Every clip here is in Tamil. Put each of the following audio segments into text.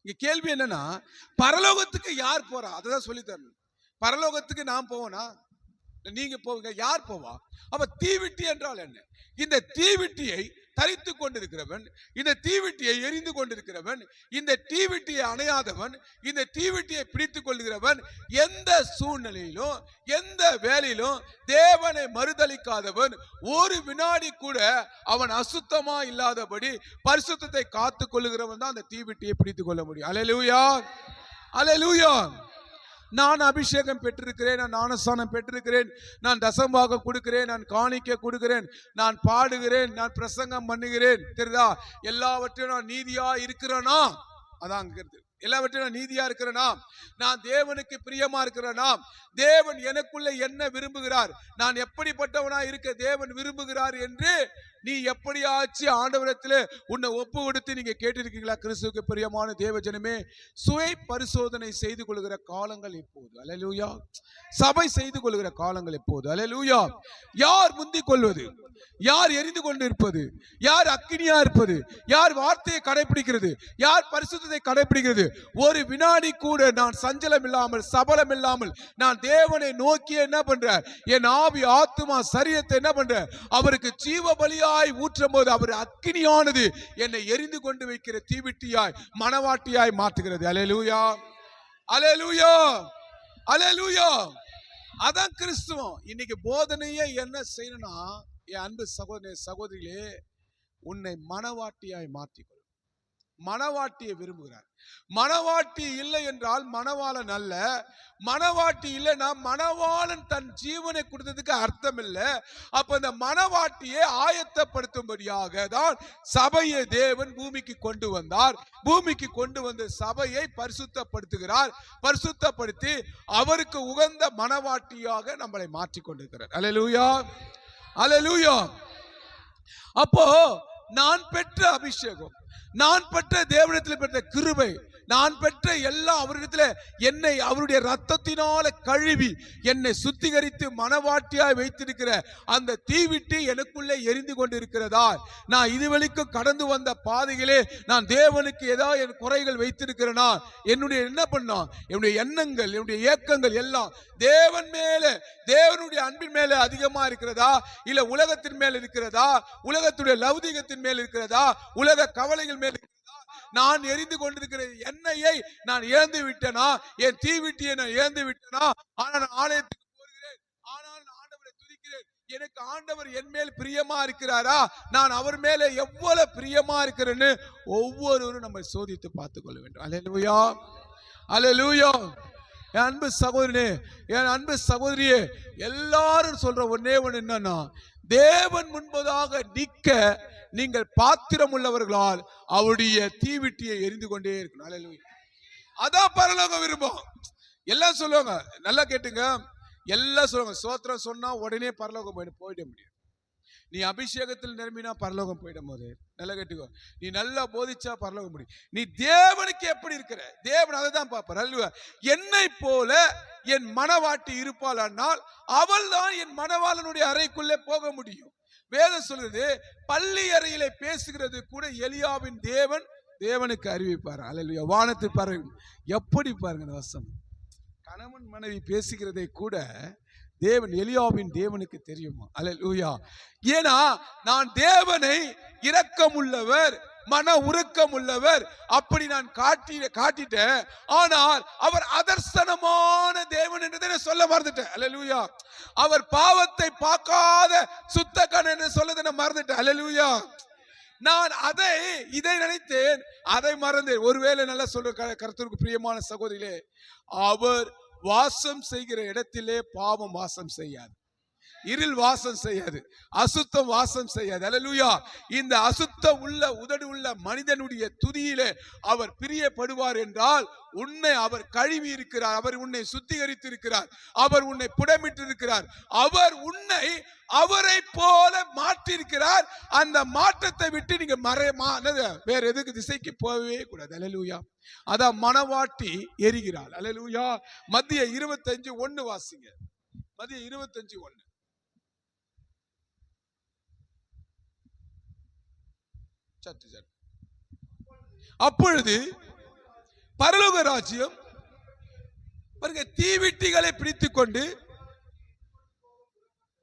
இங்க கேள்வி என்னன்னா, பரலோகத்துக்கு யார் போறா? அததான் சொல்லி தரணும். பரலோகத்துக்கு நான் போவனா? நீங்க போவீங்க, யார் போவா? அப்ப தீவிட்டி என்றால் என்ன? இந்த தீவிட்டியை தரித்து கொண்டிருக்கிறவன், இந்த தீவிட்டியை எரிந்து கொண்டிருக்கிறவன், இந்த தீவிட்டியை அணையாதவன், இந்த தீவிட்டியை பிடித்துக் கொள்கிறவன், எந்த சூழ்நிலையிலும் எந்த வேலையிலும் தேவனை மறுதலிக்காதவன், ஒரு வினாடி கூட அவன் அசுத்தமா இல்லாதபடி பரிசுத்தத்தை காத்துக் கொள்ளுகிறவன் தான் அந்த தீவிட்டியை பிடித்துக் கொள்ள முடியும். அல்லேலூயா, அல்லேலூயா. நான் அபிஷேகம் பெற்றிருக்கிறேன், நான் ஞானஸ்நானம் பெற்றிருக்கிறேன், நான் தசமாக கொடுக்கிறேன், நான் காணிக்க கொடுக்கிறேன், நான் பாடுகிறேன், நான் பிரசங்கம் பண்ணுகிறேன், தெரியுதா? எல்லாவற்றையும் நான் நீதியா இருக்கிறேனா? அதான் எல்லாவற்றையும் நான் நீதியா இருக்கிறேனா? நான் தேவனுக்கு பிரியமா இருக்கிறேனா? தேவன் எனக்குள்ள என்ன விரும்புகிறார், நான் எப்படிப்பட்டவனா இருக்க தேவன் விரும்புகிறார் என்று நீ எப்படியாச்சு ஆண்டவரத்தில் உன்னை ஒப்பு கொடுத்து நீங்க கேட்டிருக்கீங்களா? கிறிஸ்துவுக்கு பிரியமான தேவ ஜனமே, சுய பரிசோதனை செய்து கொள்கிற காலங்கள் எப்போது? அல்லேலூயா. சபை செய்து கொள்கிற காலங்கள் எப்போது? அல்லேலூயா. யார் முந்திக் கொள்வது? யார் எரிந்து கொண்டு இருப்பது? யார் அக்கினியா இருப்பது? யார் வார்த்தையை கடைபிடிக்கிறது? யார் பரிசுத்தத்தை கடைபிடிக்கிறது? ஒரு வினாடி கூட நான் சஞ்சலம் இல்லாமல் சபலம் இல்லாமல் நான் தேவனை நோக்கி என்ன பண்றேன்? என் ஆவி ஆத்துமா சரீரத்தை என்ன பண்றேன்? அவருக்கு ஜீவ பலியாய் ஊற்றும் போது அவர் அக்கினியானது என்னை எரிந்து கொண்டு வைக்கிற தீவிட்டியாய் மனவாட்டியாய் மாற்றுகிறது. அல்லேலூயா, அல்லேலூயா, அல்லேலூயா. அதான் கிறிஸ்துவம். இன்னைக்கு போதனையே என்ன செய்யணும்னா, என் அன்பு சகோதரனே சகோதரிகளே, உன்னை மனவாட்டியாய் மாற்றிக்கொள். மனவாட்டியை விரும்புகிறார். மனவாட்டி இல்லை என்றால் மணவாளன் அல்ல. மனவாட்டி இல்லைன்னா மணவாளன் தன் ஜீவனை கொடுத்ததுக்கு அர்த்தம் இல்லை. அப்ப இந்த மனவாட்டியை ஆயத்தப்படுத்தும்படியாக தான் சபையை தேவன் பூமிக்கு கொண்டு வந்தார். பூமிக்கு கொண்டு வந்த சபையை பரிசுத்தப்படுத்துகிறார். பரிசுத்தப்படுத்தி அவருக்கு உகந்த மனவாட்டியாக நம்மளை மாற்றிக் கொண்டிருக்கிறார். அல்லேலூயா, அல்லேலூயா. அப்போ நான் பெற்ற அபிஷேகம், நான் பெற்ற தேவனிடத்தில் பெற்ற கிருபை, நான் பெற்ற எல்லா அவரிடத்தில் என்னை அவருடைய ரத்தத்தினால கழுவி என்னை சுத்திகரித்து மனவாட்டியாய் வைத்திருக்கிற அந்த தீவிட்டி எனக்குள்ளே எரிந்து கொண்டிருக்கிறதா? நான் இதுவரைக்கும் கடந்து வந்த பாதைகளே நான் தேவனுக்கு ஏதாவது என் குறைகள் வைத்திருக்கிறேனா? என்னுடைய என்ன பண்ணா என்னுடைய எண்ணங்கள், என்னுடைய ஏக்கங்கள் எல்லாம் தேவன் மேல, தேவனுடைய அன்பின் மேல அதிகமா இருக்கிறதா? இல்ல உலகத்தின் மேல் இருக்கிறதா? உலகத்துடைய லௌகிகத்தின் மேல் இருக்கிறதா? உலக கவலைகள் மேல்? நான் எரிந்து கொண்டிருக்கிற எண்ணெயை நான் இழந்து விட்டேனா? என் தீவிட்டியை நான் இழந்து விட்டேனா? ஆனால் நான் ஆலயத்துக்கு போகிறேன், ஆனால் நான் ஆண்டவரை துதிக்கிறேன். எனக்கு ஆண்டவர் என் மேல் பிரியமா இருக்கிறாரா? நான் அவர் மேல எவ்வளவு பிரியமா இருக்கிறேன்னு ஒவ்வொருவரும் நம்ம சோதித்து பார்த்துக் கொள்ள வேண்டும். அல்லேலூயா, அல்லேலூயா. என் அன்பு சகோதரனே, என் அன்பு சகோதரியே, எல்லாரும் சொல்ற ஒன்னே ஒண்ணு என்னன்னா, தேவன் முன்பதாக நிற்க நீங்கள் பாத்திரம் உள்ளவர்களால் அவருடைய தீவிட்டியை எரிந்து கொண்டே இருக்கணும். அல்லேலூயா. அதான் பரலோகம் விரும்பும். எல்லாம் சொல்லுவாங்க, நல்லா கேட்டுங்க, எல்லாம் சொல்லுவாங்க, ஸ்தோத்திரம் சொன்னா உடனே பரலோகம் போயிட முடியும். நீ அபிஷேகத்தில் நிரம்பினா பரலோகம் போயிடும் போது, நல்லா கேட்டுக்கோ, நீ நல்லா போதிச்சா பரலோகம் முடியும். நீ தேவனுக்கு எப்படி இருக்கிற? தேவன் அதை தான் பார்ப்பார். அல்ல, என்னை போல என் மனவாட்டி இருப்பாளானால் அவள் தான் என் மனவாளனுடைய அறைக்குள்ளே போக முடியும். வேதம் சொல்லுது, பள்ளி அறையிலே பேசுகிறது கூட எலியாவின் தேவன் தேவனுக்கு அறிவிப்பார். அல்லேலூயா. வானத்து பறவை எப்படி பாருங்க வசனம், கணவன் மனைவி பேசுகிறதை கூட தேவன் எலியாவின் தேவனுக்கு தெரியுமா? அல்லேலூயா. ஏன்னா நான் தேவனை இரக்கமுள்ளவர், மன உருக்கம் உள்ளவர் அப்படி நான் காட்டிட்டேன். ஆனால் அவர் அதர்சனமான தேவன் என்று சொல்ல மறந்துட்டேன். அல்லேலூயா. அவர் பாவத்தை பார்க்காத சுத்தகன் என்று சொல்லதை நான் மறந்துட்டேன். அல்லேலூயா. நான் இதை நினைத்தேன், அதை மறந்தேன். ஒருவேளை நல்லா சொல்ற கர்த்தருக்கு பிரியமான சகோதரிகளே, அவர் வாசம் செய்கிற இடத்திலே பாவம் வாசம் செய்யாது, இருள் வாசம் செய்யாது, அசுத்தம் வாசம் செய்யாது. அல்லேலூயா. இந்த அசுத்த உள்ள உதடு உள்ள மனிதனுடைய துதியிலே அவர் பிரியப்படுவார் என்றால் உன்னை அவர் கழுவி இருக்கிறார், அவர் உன்னை சுத்திகரித்து இருக்கிறார், அவர் உன்னை புடமிட்டு இருக்கிறார், அவர் உன்னை அவரை போல மாற்றிருக்கிறார். அந்த மாற்றத்தை விட்டு நீங்க வேற எதுக்கு திசைக்கு போகவே கூடாது. அல்லேலூயா. அதான் மனவாட்டி எரிகிறாள். அல்லேலூயா. மத்திய 25:1 வாசிங்க. மத்திய 25:1. அப்பொழுது பரலோக ராஜ்யம் பாருங்க, தீவிட்டிகளை பிடித்துக் கொண்டு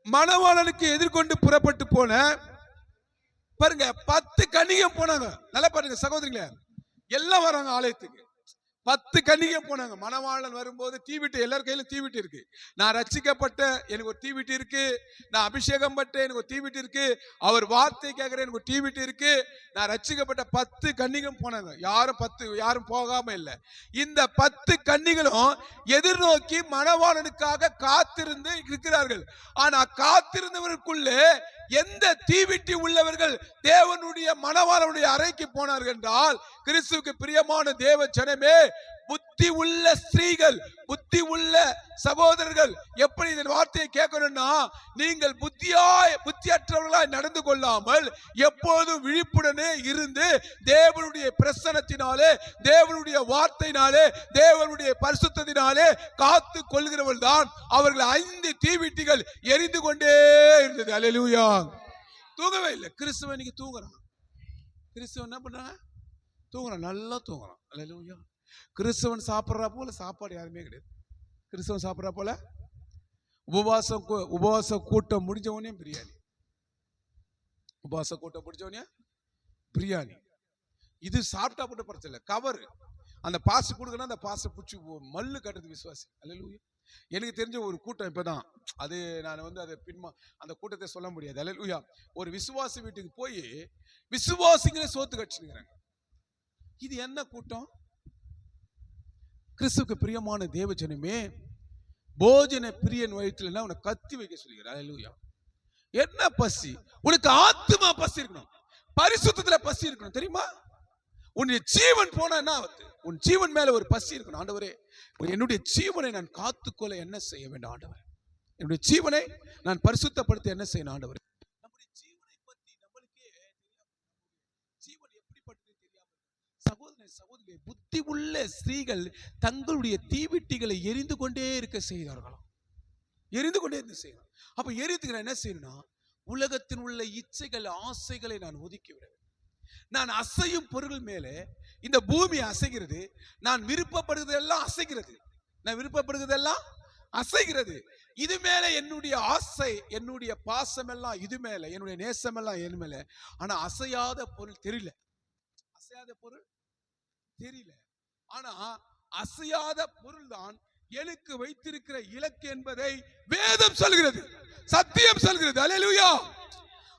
மணவாளனுக்கு எதிர்கொண்டு புறப்பட்டு போன பாருங்க 10 கன்னிகை போனாங்க. நல்லா பாருங்க சகோதரிகளே, எல்லாம் வராங்க ஆலயத்துக்கு. 10 கன்னிகை போனாங்க. மணவாளன் வரும்போது தீவிட்டு, எல்லார் கையிலும் தீவிட்டு இருக்கு. நான் ரட்சிக்கப்பட்ட, எனக்கு ஒரு தீவிட்டு இருக்கு. நான் அபிஷேகம் பட்ட, எனக்கு ஒரு தீவிட்டு இருக்கு. அவர் வார்த்தை கேட்கிறேன், எனக்கு ஒரு தீவிட்டு இருக்கு. நான் ரட்சிக்கப்பட்ட 10 கன்னிகளும் போனாங்க. யாரும் போகாம இல்லை. இந்த 10 கன்னிகளும் எதிர்நோக்கி மணவாளனுக்காக காத்திருந்து இருக்கிறார்கள். ஆனா காத்திருந்தவர்களுக்குள்ளே எந்த தீவிட்டி உள்ளவர்கள் தேவனுடைய மணவாளனுடைய அறைக்கு போனார்கள் என்றால், கிறிஸ்துவுக்கு பிரியமான தேவ ஜனமே, புத்தி உள்ள ஸ்திரீகள், புத்தி உள்ள சகோதரர்கள், எப்படி இந்த வார்த்தையை கேட்கணும்னா, நீங்கள் புத்தியற்றவர்களாய் நடந்து கொள்ளாமல் எப்போதும் விழிப்புடனே இருந்து தேவனுடைய பிரசன்னத்தினாலே, தேவனுடைய வார்த்தையினாலே, தேவனுடைய பரிசுத்தத்தினாலே காத்து கொள்கிறவர்கள் தான் அவர்கள். 5 தீவிட்டிகள் எரிந்து கொண்டே இருந்தது. அல்லேலூயா. தூங்கவே இல்லை. கிறிஸ்துவ இன்னைக்கு தூங்குறான். கிறிஸ்துவ என்ன பண்றாங்க? தூங்குறான், நல்லா தூங்குறான். அல்லேலூயா. கிறிஸ்தவன் சாப்பிட்றா போல சாப்பாடு யாருமே கிடையாது. கிறிஸ்தவன் சாப்பிட்றா போல உபவாச கூட்டம் முடிஞ்சவனே பிரியாணி. உபவாச கூட்டம் முடிஞ்சவனே பிரியாணி. இது சாப்பிட்டா போட்ட பிரச்சனை இல்லை, கவர். அந்த பாசு கொடுக்கணும், அந்த பாசை பிடிச்சி மல்லு கட்டுறது விசுவாசி. அல்லேலூயா. எனக்கு தெரிஞ்ச ஒரு கூட்டம் இப்பதான், அது நான் அதை அந்த கூட்டத்தை சொல்ல முடியாது. அல்லேலூயா. ஒரு விசுவாசி வீட்டுக்கு போய் விசுவாசிங்கிற சோத்து கட்சிங்கிறாங்க. இது என்ன கூட்டம்? கிறிஸ்துவுக்கு பிரியமான தேவஜனமே, போஜன பிரியன் வயிற்றுல உனக்கு கத்தி வைக்க சொல்லுகிறார். அல்லேலூயா. என்ன பசி? உனக்கு ஆத்துமா பசி இருக்கணும், பரிசுத்தத்துல பசி இருக்கணும். தெரியுமா? உன்னுடைய ஜீவன் போனா என்ன ஆகுது? உன் ஜீவன் மேல ஒரு பசி இருக்கணும். ஆண்டவரே, என்னுடைய ஜீவனை நான் காத்துக்கொள்ள என்ன செய்ய வேண்டும் ஆண்டவரே? என்னுடைய ஜீவனை நான் பரிசுத்தப்படுத்த என்ன செய்யணும் ஆண்டவரே? நம்முடைய ஜீவனை பத்தி நம்மளுக்கே ஜீவன் எப்படிப்பட்டது தெரியாம, சகோதரி புத்தி உள்ள ஸ்திரீகள் தங்களுடைய தீவிட்டிகளை எரிந்து கொண்டே இருக்க செய்தார்களாம். எரிந்து கொண்டே இருந்து செய்யணும். அப்ப எரித்துக்கு என்ன செய்யணும்னா, உலகத்தில் உள்ள இச்சைகள், ஆசைகளை நான் ஒதுக்கி விட. நான் அசையும் பொருள் மேலே இந்த பூமி அசைகிறது. நான் விருப்பப்படுவதெல்லாம் அசைகிறது. நான் விருப்பப்படுவதெல்லாம் அசைகிறது. இது மேல என்னுடைய ஆசை, என்னுடைய பாசம் எல்லாம் இது மேல, என்னுடைய நேசம் எல்லாம் என் மேல. ஆனா அசையாத பொருள் தெரியல. அசையாத பொருள் தெரியல. ஆனா அசையாத பொருள் தான் எனக்கு வைத்திருக்கிற இலக்கு என்பதை வேதம் சொல்கிறது, சத்தியம் சொல்கிறது. அல்லேலூயா.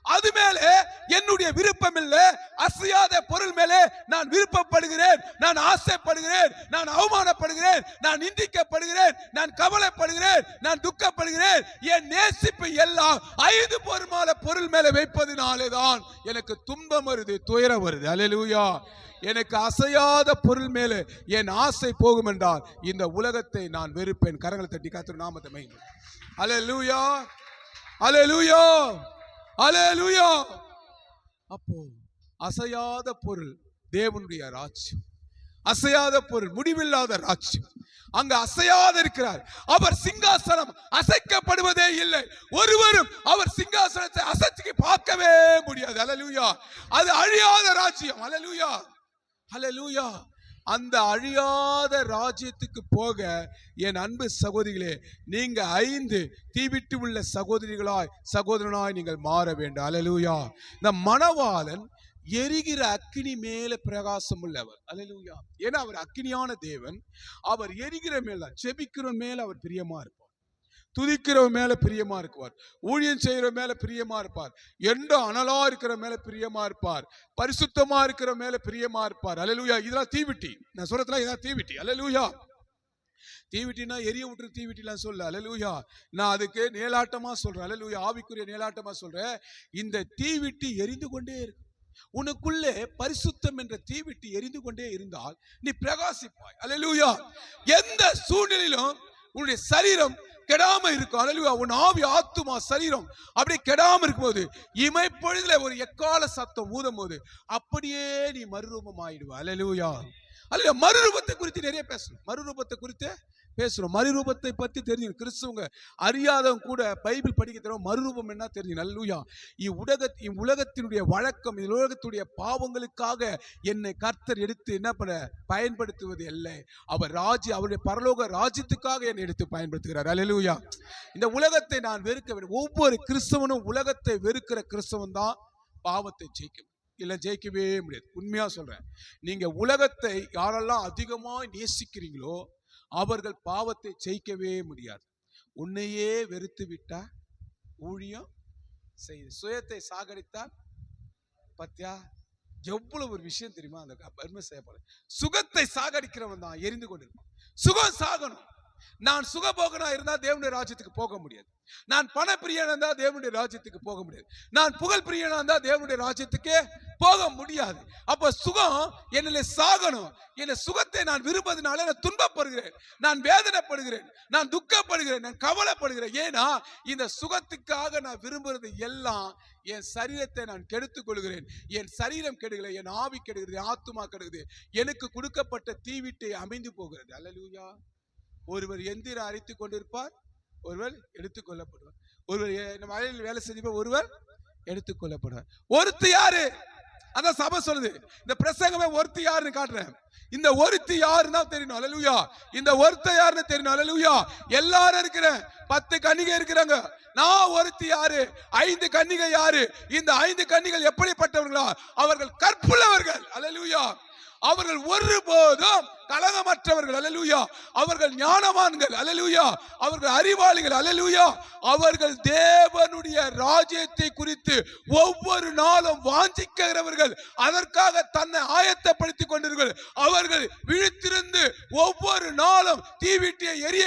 அது மேலே என்னுடைய விருப்பம் இல்லை. அசையாத பொருள் மேலே நான் விருப்பப்படுகிறேன், நான் ஆசைப்படுகிறேன், நான் அவமானப்படுகிறேன், நான் நிந்திக்கப்படுகிறேன், நான் கவலைப்படுகிறேன், நான் துக்கப்படுகிறேன். என் நேசிப்பு எல்லாம் 5 பொருள் மேலே வைப்பதினாலே தான் எனக்கு துன்பம் வருது, துயரம் வருது. அல்லேலூயா. எனக்கு அசையாத பொருள் மேலே என் ஆசை போகும் என்றால் இந்த உலகத்தை நான் வெறுப்பேன். கரங்களை தட்டி கர்த்தர் நாமத்தை மகிமை. அல்லேலூயா, அல்லேலூயா, அல்லேலூயா. அப்போ அசையாத பொருள் தேவனுடைய ராஜ்யம். அசையாத பொருள் முடிவில்லாத ராஜ்யம். அங்க அசையாத இருக்கிறார். அவர் சிங்காசனம் அசைக்கப்படுவதே இல்லை. ஒருவரும் அவர் சிங்காசனத்தை அசைச்சு பார்க்கவே முடியாது. அல்லேலூயா. அது அழியாத ராஜ்யம். அல்லேலூயா, அல்லேலூயா. அந்த அழியாத ராஜ்யத்துக்கு போக என் அன்பு சகோதரிகளே, நீங்க 5 தீவிட்டு உள்ள சகோதரனாய் நீங்கள் மாற வேண்டும். அல்லேலூயா. இந்த மணவாளன் எரிகிற அக்கினி மேல பிரகாசம் உள்ளவர். அல்லேலூயா. ஏன்னா அவர் அக்கினியான தேவன். அவர் எரிகிற மேல, செபிக்கிற மேல அவர் பிரியமா இருப்பார். துதிக்கிறவன் மேல பிரியமா இருக்குவார். ஊழியம் செய்யற மேல பிரியமா இருப்பார். எந்த அனலா இருக்கிற மேல பிரியமா இருப்பார். பரிசுத்தமா இருக்கிற மேல பிரியமா இருப்பார். அல்லேலூயா. இதெல்லாம் தீவிட்டி. நான் சொல்றதுல இதான் தீவிட்டி. அல்லேலூயா. தீவிட்டினா எரிய விட்டுற தீவிட்டிலாம் சொல்ல. அல்லேலூயா. நான் அதுக்கு நேலாட்டமா சொல்றேன். அல்லேலூயா. ஆவிக்குரிய நேலாட்டமா சொல்றேன். இந்த தீவிட்டி எரிந்து கொண்டே இருக்கு. உனக்குள்ளே பரிசுத்தம் என்ற தீவிட்டி எரிந்து கொண்டே இருந்தால் நீ பிரகாசிப்பாய். அல்லேலூயா. எந்த சூழ்நிலையிலும் உன்னுடைய சரீரம் கெடாம இருக்கும். அல்லேலூயா. உன் ஆவி, ஆத்துமா, சரீரம் அப்படியே கெடாம இருக்கும்போது, இமைப்பொழுதுல ஒரு எக்கால சத்தம் ஊதும் போது அப்படியே நீ மறுரூபம் ஆயிடுவ. அல்லேலூயா. அல்லேலூயா. மறுரூபத்தை குறித்து நிறைய பேசணும். மறுரூபத்தை குறித்து பேசுறோம். மறுரூபத்தை பத்தி தெரிஞ்சு கிறிஸ்துவங்க அறியாதவங்க கூட பைபிள் படிக்க தரோம். மறுரூபம் என்ன தெரிஞ்சு. அல்லேலூயா. இவ்வுலகத்தினுடைய வழக்கம், உலகத்துடைய பாவங்களுக்காக என்னை கர்த்தர் எடுத்து என்ன பண்ண பயன்படுத்துவது இல்லை. அவருடைய பரலோக ராஜ்யத்துக்காக என்னை எடுத்து பயன்படுத்துகிறார். அல்லேலூயா. இந்த உலகத்தை நான் வெறுக்க வேண்டும். ஒவ்வொரு கிறிஸ்தவனும் உலகத்தை வெறுக்கிற கிறிஸ்தவன் தான் பாவத்தை ஜெயிக்கும். இல்ல ஜெயிக்கவே முடியாது. உண்மையா சொல்றேன். நீங்க உலகத்தை யாரெல்லாம் அதிகமாக நேசிக்கிறீங்களோ அவர்கள் பாவத்தை ஜெயிக்கவே முடியாது. உன்னையே வெறுத்து விட்டா ஊழியம் செய்து சுயத்தை சாகடித்தால் பத்தியா எவ்வளவு ஒரு விஷயம் தெரியுமா? அந்த பெருமை செய்யப்படும். சுகத்தை சாகடிக்கிறவன் தான் எரிந்து கொண்டிருப்பான். சுகம் சாகணும். நான் சுகபோகனா இருந்தா தேவனுடைய ராஜ்யத்துக்கு போக முடியாது. நான் பண பிரியனா இருந்தா தேவனுடைய ராஜ்யத்துக்கு போக முடியாது. நான் புகழ் பிரியனா இருந்தா தேவனுடைய ராஜ்யத்துக்கே போக முடியாது. அப்ப சுகம் என்னிலே சாகணும். என்ன சுகத்தை நான் விரும்புவதனால நான் துன்பப்படுகிறேன், நான் வேதனைப்படுகிறேன், நான் துக்கப்படுகிறேன், நான் கவலைப்படுகிறேன். ஏன்னா இந்த சுகத்துக்காக நான் விரும்புறது எல்லாம் என் சரீரத்தை நான் கெடுத்துக் கொள்கிறேன். என் சரீரம் கெடுகிறது, என் ஆவி கெடுகிறது, ஆத்துமா கெடுகிறது. எனக்கு கொடுக்கப்பட்ட தீவிட்டை அமைந்து போகிறது. அல்லேலூயா. ஒருவர் எந்திரம் அரைத்துக் கொண்டிருப்பார், ஒருவர் எடுத்துக் கொள்ளப்படுவார். ஒருவர் மழையில் வேலை செஞ்சு ஒருவர் எடுத்துக் கொள்ளப்படுவார். ஒருத்தி யாரு? அதான் சபை சொல்லுது. இந்த பிரசங்கமே ஒருத்தி யாருன்னு காட்டுறேன். இந்த ஒருத்தி யாருன்னா தெரியணும். அல்லேலூயா. இந்த ஒருத்த யாருன்னு தெரியணும். அல்லேலூயா. எல்லாரும் இருக்கிறேன். 10 கன்னிகை இருக்கிறாங்க. நான் ஒருத்தி யாரு? 5 கன்னிகை யாரு? இந்த 5 கன்னிகள் எப்படிப்பட்டவர்களா? அவர்கள் கற்புள்ளவர்கள். அல்லேலூயா. அவர்கள் ஒருபோதும் கலகமற்றவர்கள். அல்லேலூயா. அவர்கள் ஞானவான்கள். அல்லேலூயா. அவர்கள் அறிவாளிகள். அல்லேலூயா. அவர்கள் தேவனுடைய ராஜ்யத்தை குறித்து ஒவ்வொரு நாளும் வாஞ்சிக்கிறவர்கள். அதற்காக தன்னை ஆயத்தப்படுத்திக் கொண்டிருக்கிறார்கள். அவர்கள் விழித்திருந்து ஒவ்வொரு நாளும் தீவிட்டியை எரிய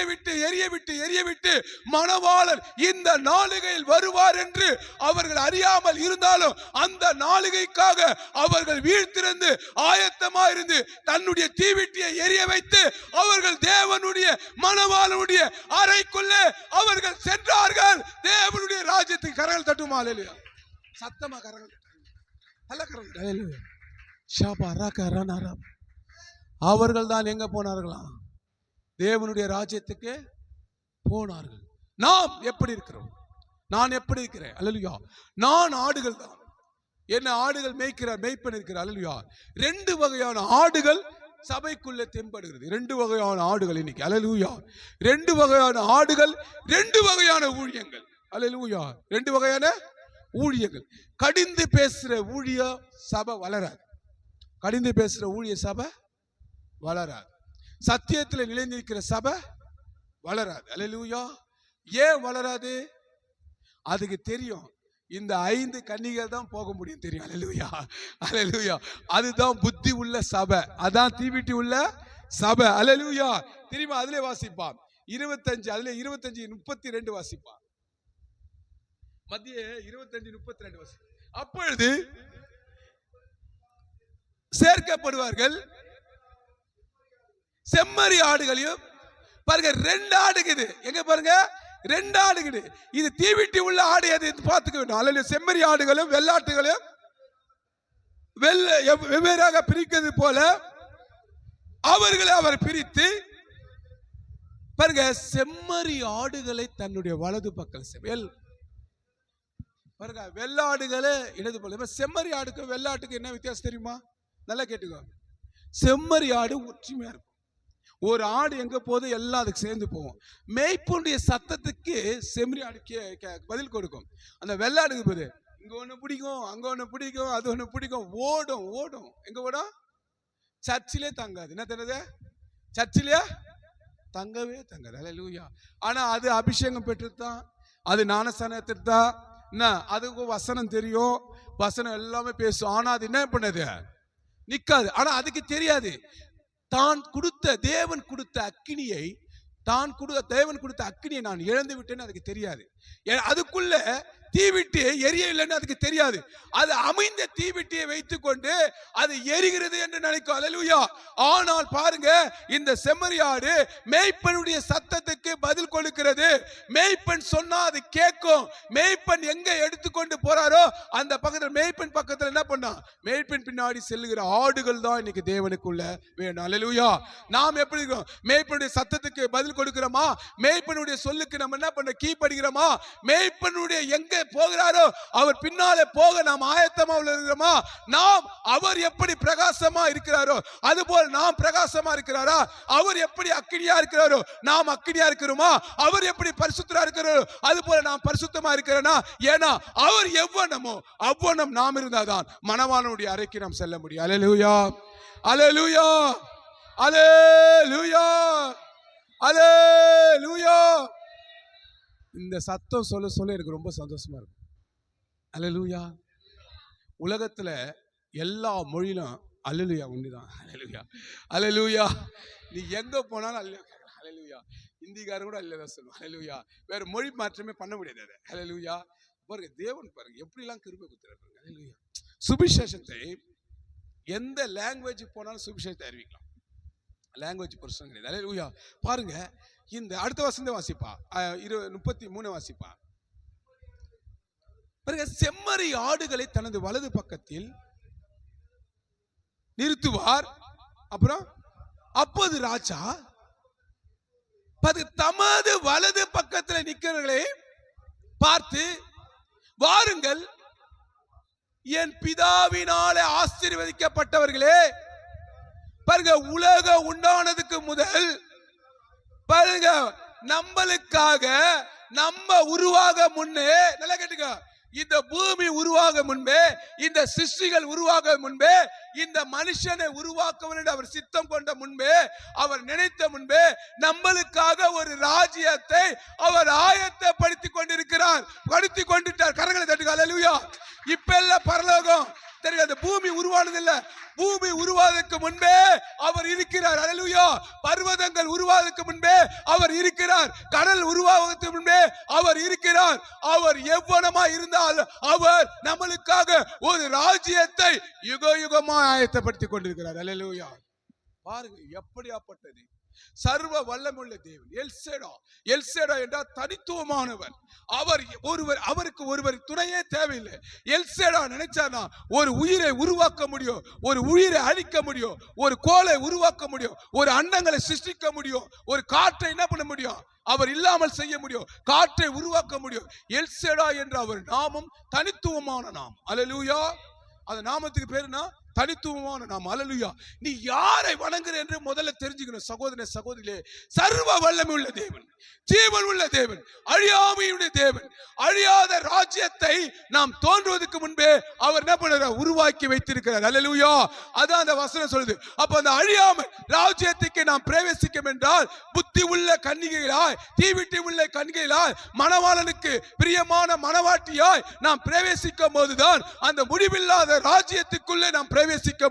விட்டு மணவாளன் இந்த நாளிகையில் வருவார் என்று அவர்கள் அறியாமல் இருந்தாலும் அந்த நாளிகைக்காக அவர்கள் வீழ்த்திருந்து ஆயத்தமாக இருந்து தன்னுடைய தீவிட்டியை எரிய வைத்து அவர்கள் தேவனுடைய மணவாளனுடைய அறைக்குள்ளே அவர்கள் சென்றார்கள். தேவனுடைய ராஜ்யத்துக்கு கரங்கள் தட்டுமா? அல்லேலூயா. சத்தமா கரங்கள் தட்டுங்க. அவர்கள் தான் எங்க போனார்களாம்? தேவனுடைய ராஜ்யத்துக்கு போனார்கள். நாம் எப்படி இருக்கிறோம்? நான் எப்படி இருக்கிறேன்? அல்லேலூயா. நான் ஆடுகள் தான். என்ன ஆடுகள் மேய்ப்பன் இருக்கிறார். அல்லேலூயா. 2 வகையான ஆடுகள் சபைக்குள்ளே தென்படுகிறது. 2 வகையான ஆடுகள் இன்னைக்கு. அல்லேலூயா. 2 வகையான ஆடுகள், 2 வகையான ஊழியங்கள். அல்லேலூயா. 2 வகையான ஊழியங்கள். கடிந்து பேசுற ஊழிய சபை வளராது. கடிந்து பேசுற ஊழிய சபை வளராது. சத்தியத்தில் நிலைநிற்கிற சபை வளராது. அல்லேலூயா. ஏன் வளராது? அதுக்கு தெரியும். இந்த 5 கன்னிகள் தான் போக முடியும் தெரியும். அல்லேலூயா. அல்லேலூயா. அதுதான் புத்தி உள்ள சபை. அதான் தீவிட்டி உள்ள சபை. அல்லேலூயா. தெரியுமா? அதிலே வாசிப்பான் 25, அதிலே 25 32 வாசிப்பான். மத்திய 25 32 வாசிப்பான். அப்பொழுது சேர்க்கப்படுவார்கள் செம்மறி ஆடுகளையும். பாருங்க 2 ஆடுகுது. எங்க பாருங்க 2 ஆடுகுது. இது தீவிட்டி உள்ள ஆடு எது பார்த்துக்க வேண்டும். அல்லது செம்மறி ஆடுகளும் வெள்ளாட்டுகளையும் வெவ்வேறாக பிரிக்கிறது போல அவர்களை அவர் பிரித்து பாருங்க செம்மறி ஆடுகளை தன்னுடைய வலது பக்கம் பாருங்க வெள்ளாடுகளை இடது போல. செம்மறி ஆடுக்கு வெள்ளாட்டுக்கு என்ன வித்தியாசம் தெரியுமா? நல்லா கேட்டுக்கோ. செம்மறி ஆடு ஒற்றுமையா இருக்கும். ஒரு ஆடு எங்க போது எல்லாம் அதுக்கு சேர்ந்து போவோம். மேய்ப்புடைய சத்தத்துக்கு செம்மறி ஆடு பதில் கொடுக்கும். அந்த வெள்ளாடுக்கு போது இங்க ஒண்ணு பிடிக்கும், அங்க ஒண்ணு பிடிக்கும், அது ஒண்ணு பிடிக்கும், ஓடும். எங்க ஓடும்? சர்ச்சிலே தங்காது. என்ன தெரியுது? சர்ச்சிலே தங்கவே தங்காது. அல்லேலூயா. ஆனா அது அபிஷேகம் பெற்றுத்தான், அது ஞானஸ்நானத்திற்கு தான். என்ன அதுக்கு வசனம் தெரியும், வசனம் எல்லாமே பேசும். ஆனா அது என்ன பண்ணது? நிக்காது. ஆனா அதுக்கு தெரியாது தான் கொடுத்த தேவன் கொடுத்த அக்கினியை நான் இழந்து விட்டேன்னு அதுக்கு தெரியாது. அதுக்குள்ள தீவிட்டி எரியவில்லைன்னு அதுக்கு தெரியாது. அது அமைந்த தீவிட்டியை வைத்துக் கொண்டு அது எரிகிறது என்று நினைக்கும். அல்லேலூயா. ஆனால் பாருங்க, இந்த செம்மறியாடு மேய்ப்பனுடைய சத்தத்துக்கு பதில் கொடுக்கிறது. மேய்ப்பன் சொன்னா அது கேட்கும். மேய்ப்பன் எங்க எடுத்துக்கொண்டு போறாரோ அந்த பக்கத்தில் மேய்ப்பன் பக்கத்தில் என்ன பண்ணா, மேய்ப்பன் பின்னாடி செல்லுகிற ஆடுகள் தான் இன்னைக்கு தேவனுக்குள்ள வேணும். அல்லேலூயா. நாம் எப்படி இருக்கோம்? மேய்ப்பனுடைய சத்தத்துக்கு பதில் கொடுக்கிறோமா? மேய்ப்பனுடைய சொல்லுக்கு நம்ம என்ன பண்ண கீழ்ப்படிகிறோமா? மேய்ப்பனுடைய எங்க போகிறாரோ அவர் பின்னாலே போக நாம் ஆயத்தமா இருக்கிறோமா? நாம் அவர் எப்படி பிரகாசமா இருக்கிறாரோ அதுபோல் நாம் பிரகாசமா இருக்கிறாரா? அவர் எப்படி அக்கினியா இருக்கிறாரோ நாம் அக்கினியா இருக்கிறோமா? அவர் எப்படி பரிசுத்தரா இருக்கிறாரோ அதுபோல நாம் பரிசுத்தமா இருக்கிறோனா? ஏன்னா அவர் எவ்வளமோ அவ்வளம் நாம் இருந்தாதான் மணவாளனுடைய அறைக்கு நாம் செல்ல முடியும். அல்லேலூயா, அல்லேலூயா, அல்லேலூயா, அல்லேலூயா. இந்த சத்தம் சொல்ல சொல்ல எனக்கு ரொம்ப சந்தோஷமா இருக்கு. அல்லேலூயா. உலகத்துல எல்லா மொழியிலும் அல்லேலூயா ஒண்ணுதான். அல்லேலூயா, அல்லேலூயா. நீ எங்க போனாலும் அல்லேலூயா. இந்திக்காரன் கூட அல்லேலூயா சொல்லுவான். அல்லேலூயா. வேற மொழி மாற்றமே பண்ண முடியாது. அல்லேலூயா. பாருங்க, தேவன் பாருங்க எப்படி எல்லாம் கிருபை கொடுத்துறாரு. அல்லேலூயா. சுவிசேஷத்தை எந்த லாங்குவேஜ் போனாலும் சுவிசேஷத்தை அறிவிக்கலாம். லாங்குவேஜ் பிரச்சனை கிடையாது. அல்லேலூயா. பாருங்க, இந்த அடுத்த வசனத்தை வாசிப்பா, 33 வாசிப்பா. பாருங்க, செம்மறி ஆடுகளை தனது வலது பக்கத்தில் நிறுத்துவார். அப்புறம் அப்போது ராஜா தமது வலது பக்கத்தில் நிற்கிறவர்களை பார்த்து, வாருங்கள் என் பிதாவினாலே ஆசீர்வதிக்கப்பட்டவர்களே. பாருங்க, உலகம் உண்டானதுக்கு முதல் பாருங்க, நம்மளுக்காக நம்ம உருவாக முன்னே, நல்லா கேட்டுக்க, இந்த பூமி உருவாக முன்பே, இந்த சிருஷ்டிகள் உருவாக முன்பே, இந்த மனுஷனை உருவாக்க அவர் சித்தம் கொண்ட முன்பே, அவர் நினைத்த முன்பே நம்மளுக்காக ஒரு ராஜ்யத்தை அவர் ஆயத்தப்படுத்திக் கொண்டிருக்கிறார். படுத்திக் கொண்டுட்டார். கரங்களை தட்டுங்க. அல்லேலூயா. இப்ப எல்லாம் பரலோகம் தெரியாது. பூமி உருவானது இல்ல. பூமி உருவாவதற்கு முன்பே அவர் இருக்கிறார். அல்லேலூயா. பர்வதங்கள் உருவாவதற்கு முன்பே அவர் இருக்கிறார். கடல் உருவாவதற்கு முன்பே அவர் இருக்கிறார். அவர் எவ்வளமா இருந்தால் அவர் நம்மளுக்காக ஒரு ராஜ்யத்தை யுக யுகமா ஆயத்தப்படுத்திக் கொண்டிருக்கிறார். அல்லேலூயா. பாருங்க, எப்படியாப்பட்டது சர்வ வல்லமுள்ள தேவன். எல்சேடா. எல்சேடா என்றால் தனித்துவமானவர். அவருக்கு ஒருவர் துணையே தேவையில்லை. எல்சேடா நினைச்சானா ஒரு உயிரை உருவாக்க முடியும், ஒரு உயிரை அழிக்க முடியும், ஒரு கோலை உருவாக்க முடியும், ஒரு அண்டங்களை சிருஷ்டிக்க முடியும், ஒரு காற்றை என்ன பண்ண முடியும், அவர் இல்லாமல் செய்ய முடியும், காற்றை உருவாக்க முடியும். எல்சேடா என்ற அவர் நாமம் தனித்துவமான நாமம். அல்லேலூயா. அந்த நாமத்துக்கு பேருனா தனித்துவமான நாம். அல்லேலூயா. நீ யாரை வணங்குற என்று முதல்ல தெரிஞ்சுக்கணும். சகோதர சகோதரிகளே, சர்வ வல்லமை உள்ள தேவன், ஜீவன் உள்ள தேவன், அழியாமையுடைய தேவன், அழியாத ராஜ்யத்தை நாம் தோன்றுவதற்கு முன்பே அவர் என்ன பண்ணுறார், உருவாக்கி வைத்திருக்கிறார். அல்லேலூயா. அதான் அந்த வசனம் சொல்லுது. அப்ப அந்த அழியாமை ராஜ்யத்துக்கு நாம் பிரவேசிக்கும் என்றால் புத்தி உள்ள கன்னிகைகளாய், தீவிட்டி உள்ள கன்னிகைகளாய், மணவாளனுக்கு பிரியமான மணவாட்டியாய் நாம் பிரவேசிக்கும் போதுதான் அந்த முடிவில்லாத ராஜ்யத்துக்குள்ளே நாம் பிரவேசிக்க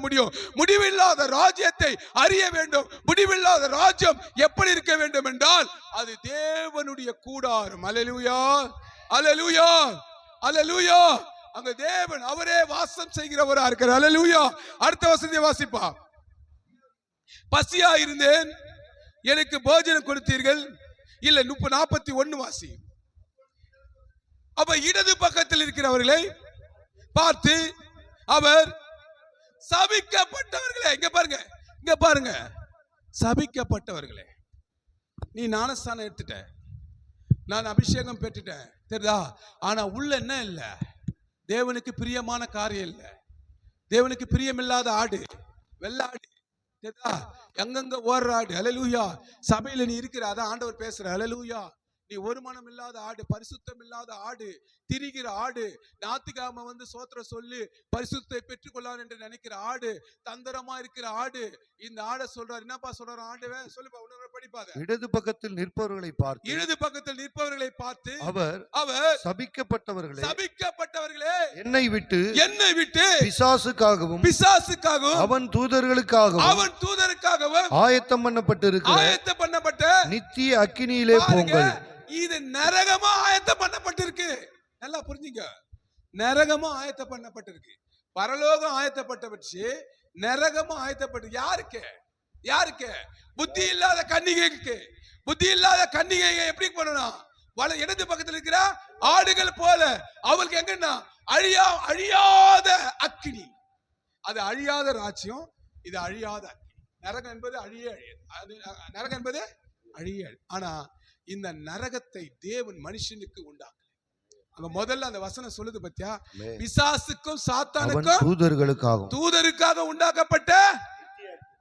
முடியும். முடிவில்லாத ராஜ்யத்தை அறிய வேண்டும். முடிவில்லாத ராஜ்யம் எப்படி இருக்க வேண்டும் என்றால் அது தேவனுடைய கூடாரம். அல்லேலூயா, அல்லேலூயா, அல்லேலூயா. அங்க தேவன் அவரே வாசம் செய்கிறவரா இருக்கிறார். அல்லேலூயா. அடுத்த வசனத்தை வாசிப்பா. பசியா இருந்தேன், எனக்கு போஜனம் கொடுத்தீர்கள். இல்ல 41 வாசி. அப்ப இடது பக்கத்தில் இருக்கிறவர்களை பார்த்து அவர் சபிக்கப்பட்டவர்களே, இங்க பாருங்க, இங்க பாருங்க, சபிக்கப்பட்டவர்களே, நீ ஞானஸ்தானம் எடுத்துட்ட, நான் அபிஷேகம் பெற்றுட்டேன், தெரியுதா? ஆனா உள்ள என்ன இல்ல, தேவனுக்கு பிரியமான காரியம் இல்ல, தேவனுக்கு பிரியமில்லாத ஆடு, வெள்ளாடு, தெரியுதா? எங்கெங்க ஓடுற ஆடு. அல்லேலூயா. சபையில நீ இருக்கிற, அதான் ஆண்டவர் பேசுற. அல்லேலூயா. நீ ஒரு மனம் இல்லாத ஆடு, பரிசுத்தம் இல்லாத ஆடு, திரிகிற ஆடு, ஞாயிற்றுக்கிழமை வந்து சோத்திரம் சொல்லி பரிசுத்தை பெற்றுக்கொள்ளலாம் என்று நினைக்கிற ஆடு, தந்திரமா இருக்கிற ஆடு. இந்த ஆடை சொல்றாரு. என்னப்பா சொல்றாரு ஆண்டவே? சொல்லுப்பா, உணர்வு படிப்பாத. இடது பக்கத்தில் நிற்பவர்களை பார்த்து, இடது பக்கத்தில் நிற்பவர்களை பார்த்து அவர் சபிக்கப்பட்டவர்களே, சபிக்கப்பட்டவர்களே, என்னை விட்டு பிசாசுக்காகவும் அவன் தூதர்களுக்காகவும் ஆயத்தம் பண்ணப்பட்ட நித்திய அக்கினியிலே போங்கள். இது நரகமா ஆயத்தம் பண்ணப்பட்டிருக்கு. நல்லா புரிஞ்சுங்க. நரகமும் ஆயத்த பண்ணப்பட்டிருக்கு, பரலோகம் ஆயத்தப்பட்டவச்சு, நரகமும் ஆயத்தப்பட்டு யாருக்கு? யாருக்கு? புத்தி இல்லாத கன்னிகைக்கு. புத்தி இல்லாத கன்னிகை எப்படி பண்ணணும்? இடது பக்கத்தில் இருக்கிற ஆடுகள் போல அவளுக்கு எங்கன்னா அழியாத அக்கினி. அது அழியாத ராஜ்யம், இது அழியாத அக்கினி. நரகம் என்பது அழியாது, நரகம் என்பது அழியாது. ஆனா இந்த நரகத்தை தேவன் மனுஷனுக்கு உண்டாக்கு. அங்க முதல்ல அந்த வசனம் சொல்லுது பத்தியா, பிசாசுக்கும் சாத்தானுக்கும் தூதருக்காக உண்டாக்கப்பட்ட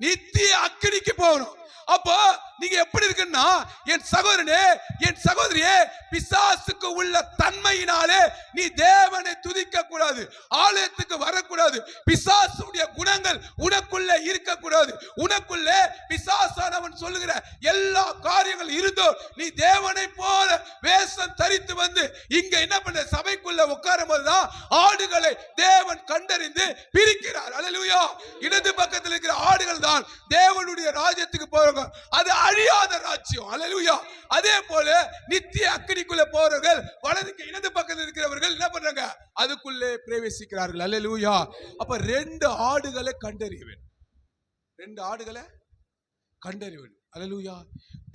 நித்திய அக்கினிக்கு போகணும். அப்போ நீங்க எப்படி இருக்குன்னா, என் சகோதரனே, என் சகோதரியே, பிசாசுக்கு உள்ள தன்மையினாலே நீ தேவனை துதிக்க கூடாது, ஆலயத்துக்கு வரக்கூடாது. பிசாசுடைய குணங்கள் உனக்குள்ள இருக்க கூடாது. உனக்குள்ளே பிசாசானவன் சொல்லுகிற எல்லா காரியங்கள் இருந்தோ நீ தேவனை போல வேஷம் தரித்து வந்து இங்க என்ன பண்ண சபைக்குள்ள உட்காரும் போதுதான் ஆடுகளை தேவன் கண்டறிந்து பிரிக்கிறார். அல்லேலூயா. இடது பக்கத்தில் இருக்கிற ஆடுகள் தான் தேவனுடைய ராஜ்யத்துக்கு போறாங்க. அது அழியாத ராஜ்யம். அல்லேலூயா. அதே போல நித்திய அக்கினிக்குள்ள போறவர்கள் வலதுக்கு இடது பக்கத்தில் இருக்கிறவர்கள் என்ன பண்றாங்க? அதுக்குள்ளே பிரவேசிக்கிறார்கள். அல்லேலூயா. அப்ப ரெண்டு ஆடுகளை கண்டறிவேன், ரெண்டு ஆடுகளை கண்டறிவேன். அல்லேலூயா.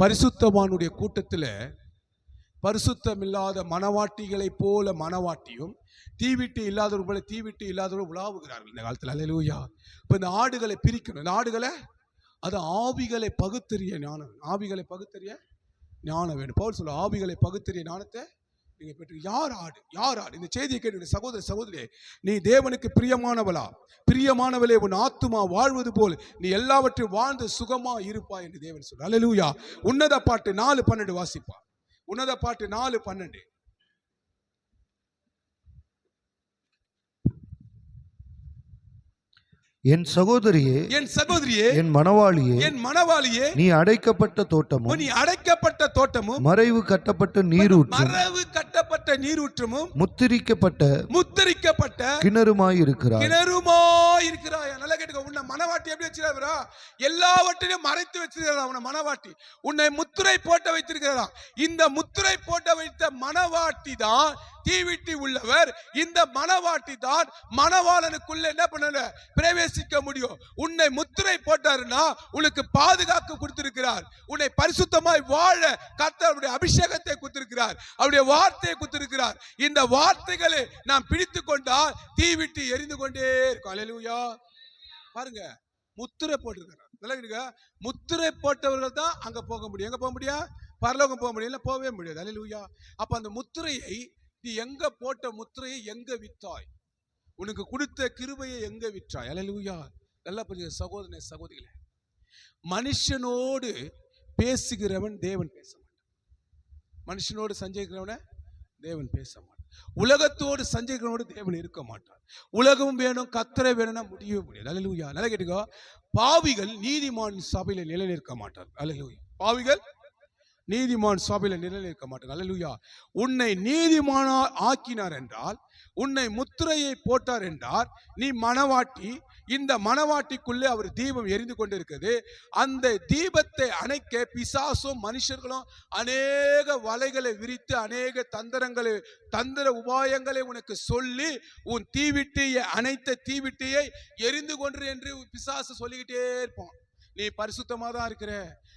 பரிசுத்தவானுடைய கூட்டத்தில் பரிசுத்தம் இல்லாத மனவாட்டிகளை போல மனவாட்டியும், தீவிட்டு இல்லாதவர்கள் போல தீவிட்டு இல்லாதவர்கள் உலாவுகிறார்கள் இந்த காலத்தில். அல்லேலூயா. இப்ப இந்த ஆடுகளை பிரிக்கணும். இந்த ஆடுகளை, அது ஆவிகளை பகுத்தறிய ஞானம், ஆவிகளை பகுத்தறிய ஞானம் வேணும். பவுல் சொல்ல ஆவிகளை பகுத்தறிய ஞானத்தை நீங்க பெற்று. யார் ஆடு, யார் ஆடு? இந்த செய்தியை கேட்டு சகோதர சகோதரியே, நீ தேவனுக்கு பிரியமானவளா? பிரியமானவளே, உன் ஆத்துமா வாழ்வது போல் நீ எல்லாவற்றையும் வாழ்ந்து சுகமா இருப்பா என்று தேவன் சொல்ற. அல்லேலூயா. உன்னத பாட்டு 4:12 வாசிப்பா. உன்னத பாட்டு 4:12. என் சகோதரியே, என் சகோதரியே, என் மனவாளியே, என் மனவாளியே, நீ அடைக்கப்பட்ட தோட்டமும், நீ அடைக்கப்பட்ட தோட்டமும், மறைவு கட்டப்பட்ட நீரூற்றும், மறைவு கட்டப்பட்ட நீரூற்றமும், முத்திரிக்கப்பட்ட கிணறுமாய் இருக்கிறாய். கிணறுமாய் இருக்கிறாய். நல்லா கேட்டுக்கோ. உன்னை மனவாட்டி எப்படி வச்சிருக்கிறா? எல்லாவற்றையும் மறைத்து வச்சிருக்கிறா உன்னை மனவாட்டி. உன்னை முத்திரை போட்ட வைத்திருக்கிறா. இந்த முத்திரை போட்ட வைத்த மனவாட்டி தான் தீவிட்டி உள்ளவர். இந்த மனவாட்டி தான் மனவாளனுக்குள்ள என்ன பண்ண பிரவேசிக்க முடியும். உன்னை முத்திரை போட்டாருன்னா உனக்கு பாதுகாப்பு கொடுத்திருக்கிறார். உன்னை பரிசுத்தமாய் வாழ கர்த்தருடைய அபிஷேகத்தை கொடுத்திருக்கிறார், அவருடைய வார்த்தையை கொடுத்திருக்கிறார். இந்த வார்த்தைகளை நாம் பிடித்து கொண்டால் தீவிட்டி எரிந்து கொண்டே இருக்கும். அல்லேலூயா. பாருங்க, முத்திரை போட்டிருக்கிறார். நல்லா, முத்திரை போட்டவர்கள் தான் அங்க போக முடியும். எங்க போக முடியும்? பரலோகம் போக முடியும், போகவே முடியாது. அல்லேலூயா. அப்ப அந்த முத்திரையை நீ எங்க போட்ட முத்திரையை எங்க வித்தாய்? உனக்கு கொடுத்த கிருபையை எங்க விற்றாய்? அல்லேலூயா. நல்லா புரியுது சகோதரனே சகோதரிகளே. மனுஷனோடு பேசுகிறவன் தேவன் பேச மாட்டான். மனுஷனோடு சஞ்சரிக்கிறவன தேவன் பேச மாட்டான். உலகத்தோடு சஞ்சரிக்கிறவனோடு தேவன் இருக்க மாட்டான். உலகம் வேணும், கர்த்தரை வேணும்னா முடியவே முடியாது. அல்லேலூயா. நல்லா கேட்டுக்கோ. பாவிகள் நீதிமான் சபையில நிலை நிற்க மாட்டார். அல்லேலூயா. பாவிகள் நீதிமான் சபையில நிலைநிற்க மாட்டாங்க. அல்லேலூயா. உன்னை நீதிமானா ஆக்கினார் என்றால், உன்னை முத்திரையை போட்டார் என்றால், நீ மனவாட்டி. இந்த மனவாட்டிக்குள்ளே அவர் தீபம் எரிந்து கொண்டிருக்கிறது. அந்த தீபத்தை அணைக்க பிசாசும் மனுஷர்களும் அநேக வலைகளை விரித்து அநேக தந்திர உபாயங்களை உனக்கு சொல்லி உன் தீவிட்டியை அணைத்த தீவிட்டியை எரிந்து கொண்டு என்று பிசாசு சொல்லிக்கிட்டே இருப்பான். நீ பரிசுத்தமா தான் இருக்கிற,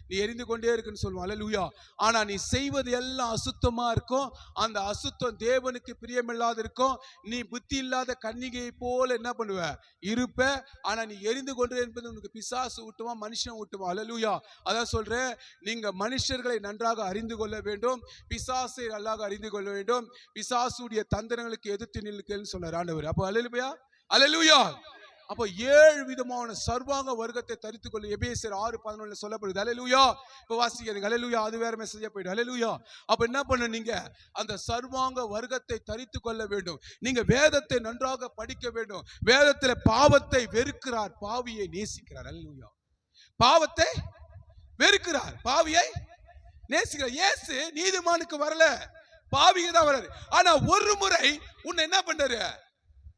நீ எரிந்து கொண்டே இருக்குன்னு சொல்லுவான். அல்லேலூயா. ஆனா நீ செய்வது எல்லாம் அசுத்தமா இருக்கும். அந்த அசுத்தம் தேவனுக்கு பிரியமில்லாத இருக்கும். நீ புத்தி இல்லாத கன்னிகையை போல என்ன பண்ணுவ? இருப்ப. ஆனா நீ எரிந்து கொண்டு என்பது உனக்கு பிசாசு ஊட்டுவான், மனுஷன் ஊட்டுவான். அல்லேலூயா. அதான் சொல்றேன், நீங்க மனுஷர்களை நன்றாக அறிந்து கொள்ள வேண்டும், பிசாசை நன்றாக அறிந்து கொள்ள வேண்டும். பிசாசுடைய தந்திரங்களுக்கு எதிர்த்து நிற்கன்னு சொன்னார் ஆண்டவர். அப்போ அல்லேலூயா. அல்லேலூயா. அப்போ 7 விதமான சர்வாங்க வர்க்கத்தை தரித்துக் கொள்ள எபேசியர் 6:11 சொல்லப்படுது. அல்லேலூயா. இப்போ வாசிக்கிறீங்க. அல்லேலூயா. அது வேற மெசேஜா போயிடும். அல்லேலூயா. அப்ப என்ன பண்ண? நீங்க அந்த சர்வாங்க வர்க்கத்தை தரித்துக் கொள்ள வேண்டும். நீங்க வேதத்தை நன்றாக படிக்க வேண்டும். வேதத்துல பாவத்தை வெறுக்கிறார், பாவியை நேசிக்கிறார். அல்லேலூயா. பாவத்தை வெறுக்கிறார், பாவியை நேசிக்கிறார். இயேசு நீதிமானுக்கு வரல, பாவிக்கு தான் வராரு. ஆனா ஒரு முறை உன்னை என்ன பண்றாரு?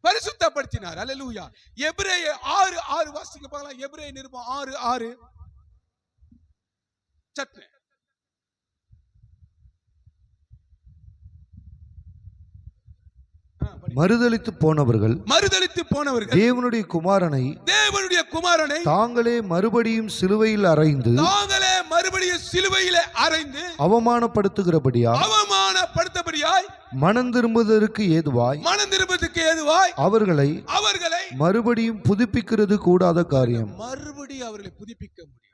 பரிசுத்தப்படுத்தினார். அல்லேலூயா. எபிரேயர் 6:6 வாசிங்க பார்க்கலாம். எபிரேயர் நிருபம் 6:6. சட்னே மறுதலித்து போனவர்கள் தேவனுடைய குமாரனை தாங்களே மறுபடியும் சிலுவையில் அறைந்து அவமானப்படுத்துகிறபடியாய் மனம் திரும்புவதற்கு ஏதுவாய் அவர்களை மறுபடியும் புதுப்பிக்கிறது கூடாத காரியம். மறுபடியும் அவர்களை புதுப்பிக்க முடியும்.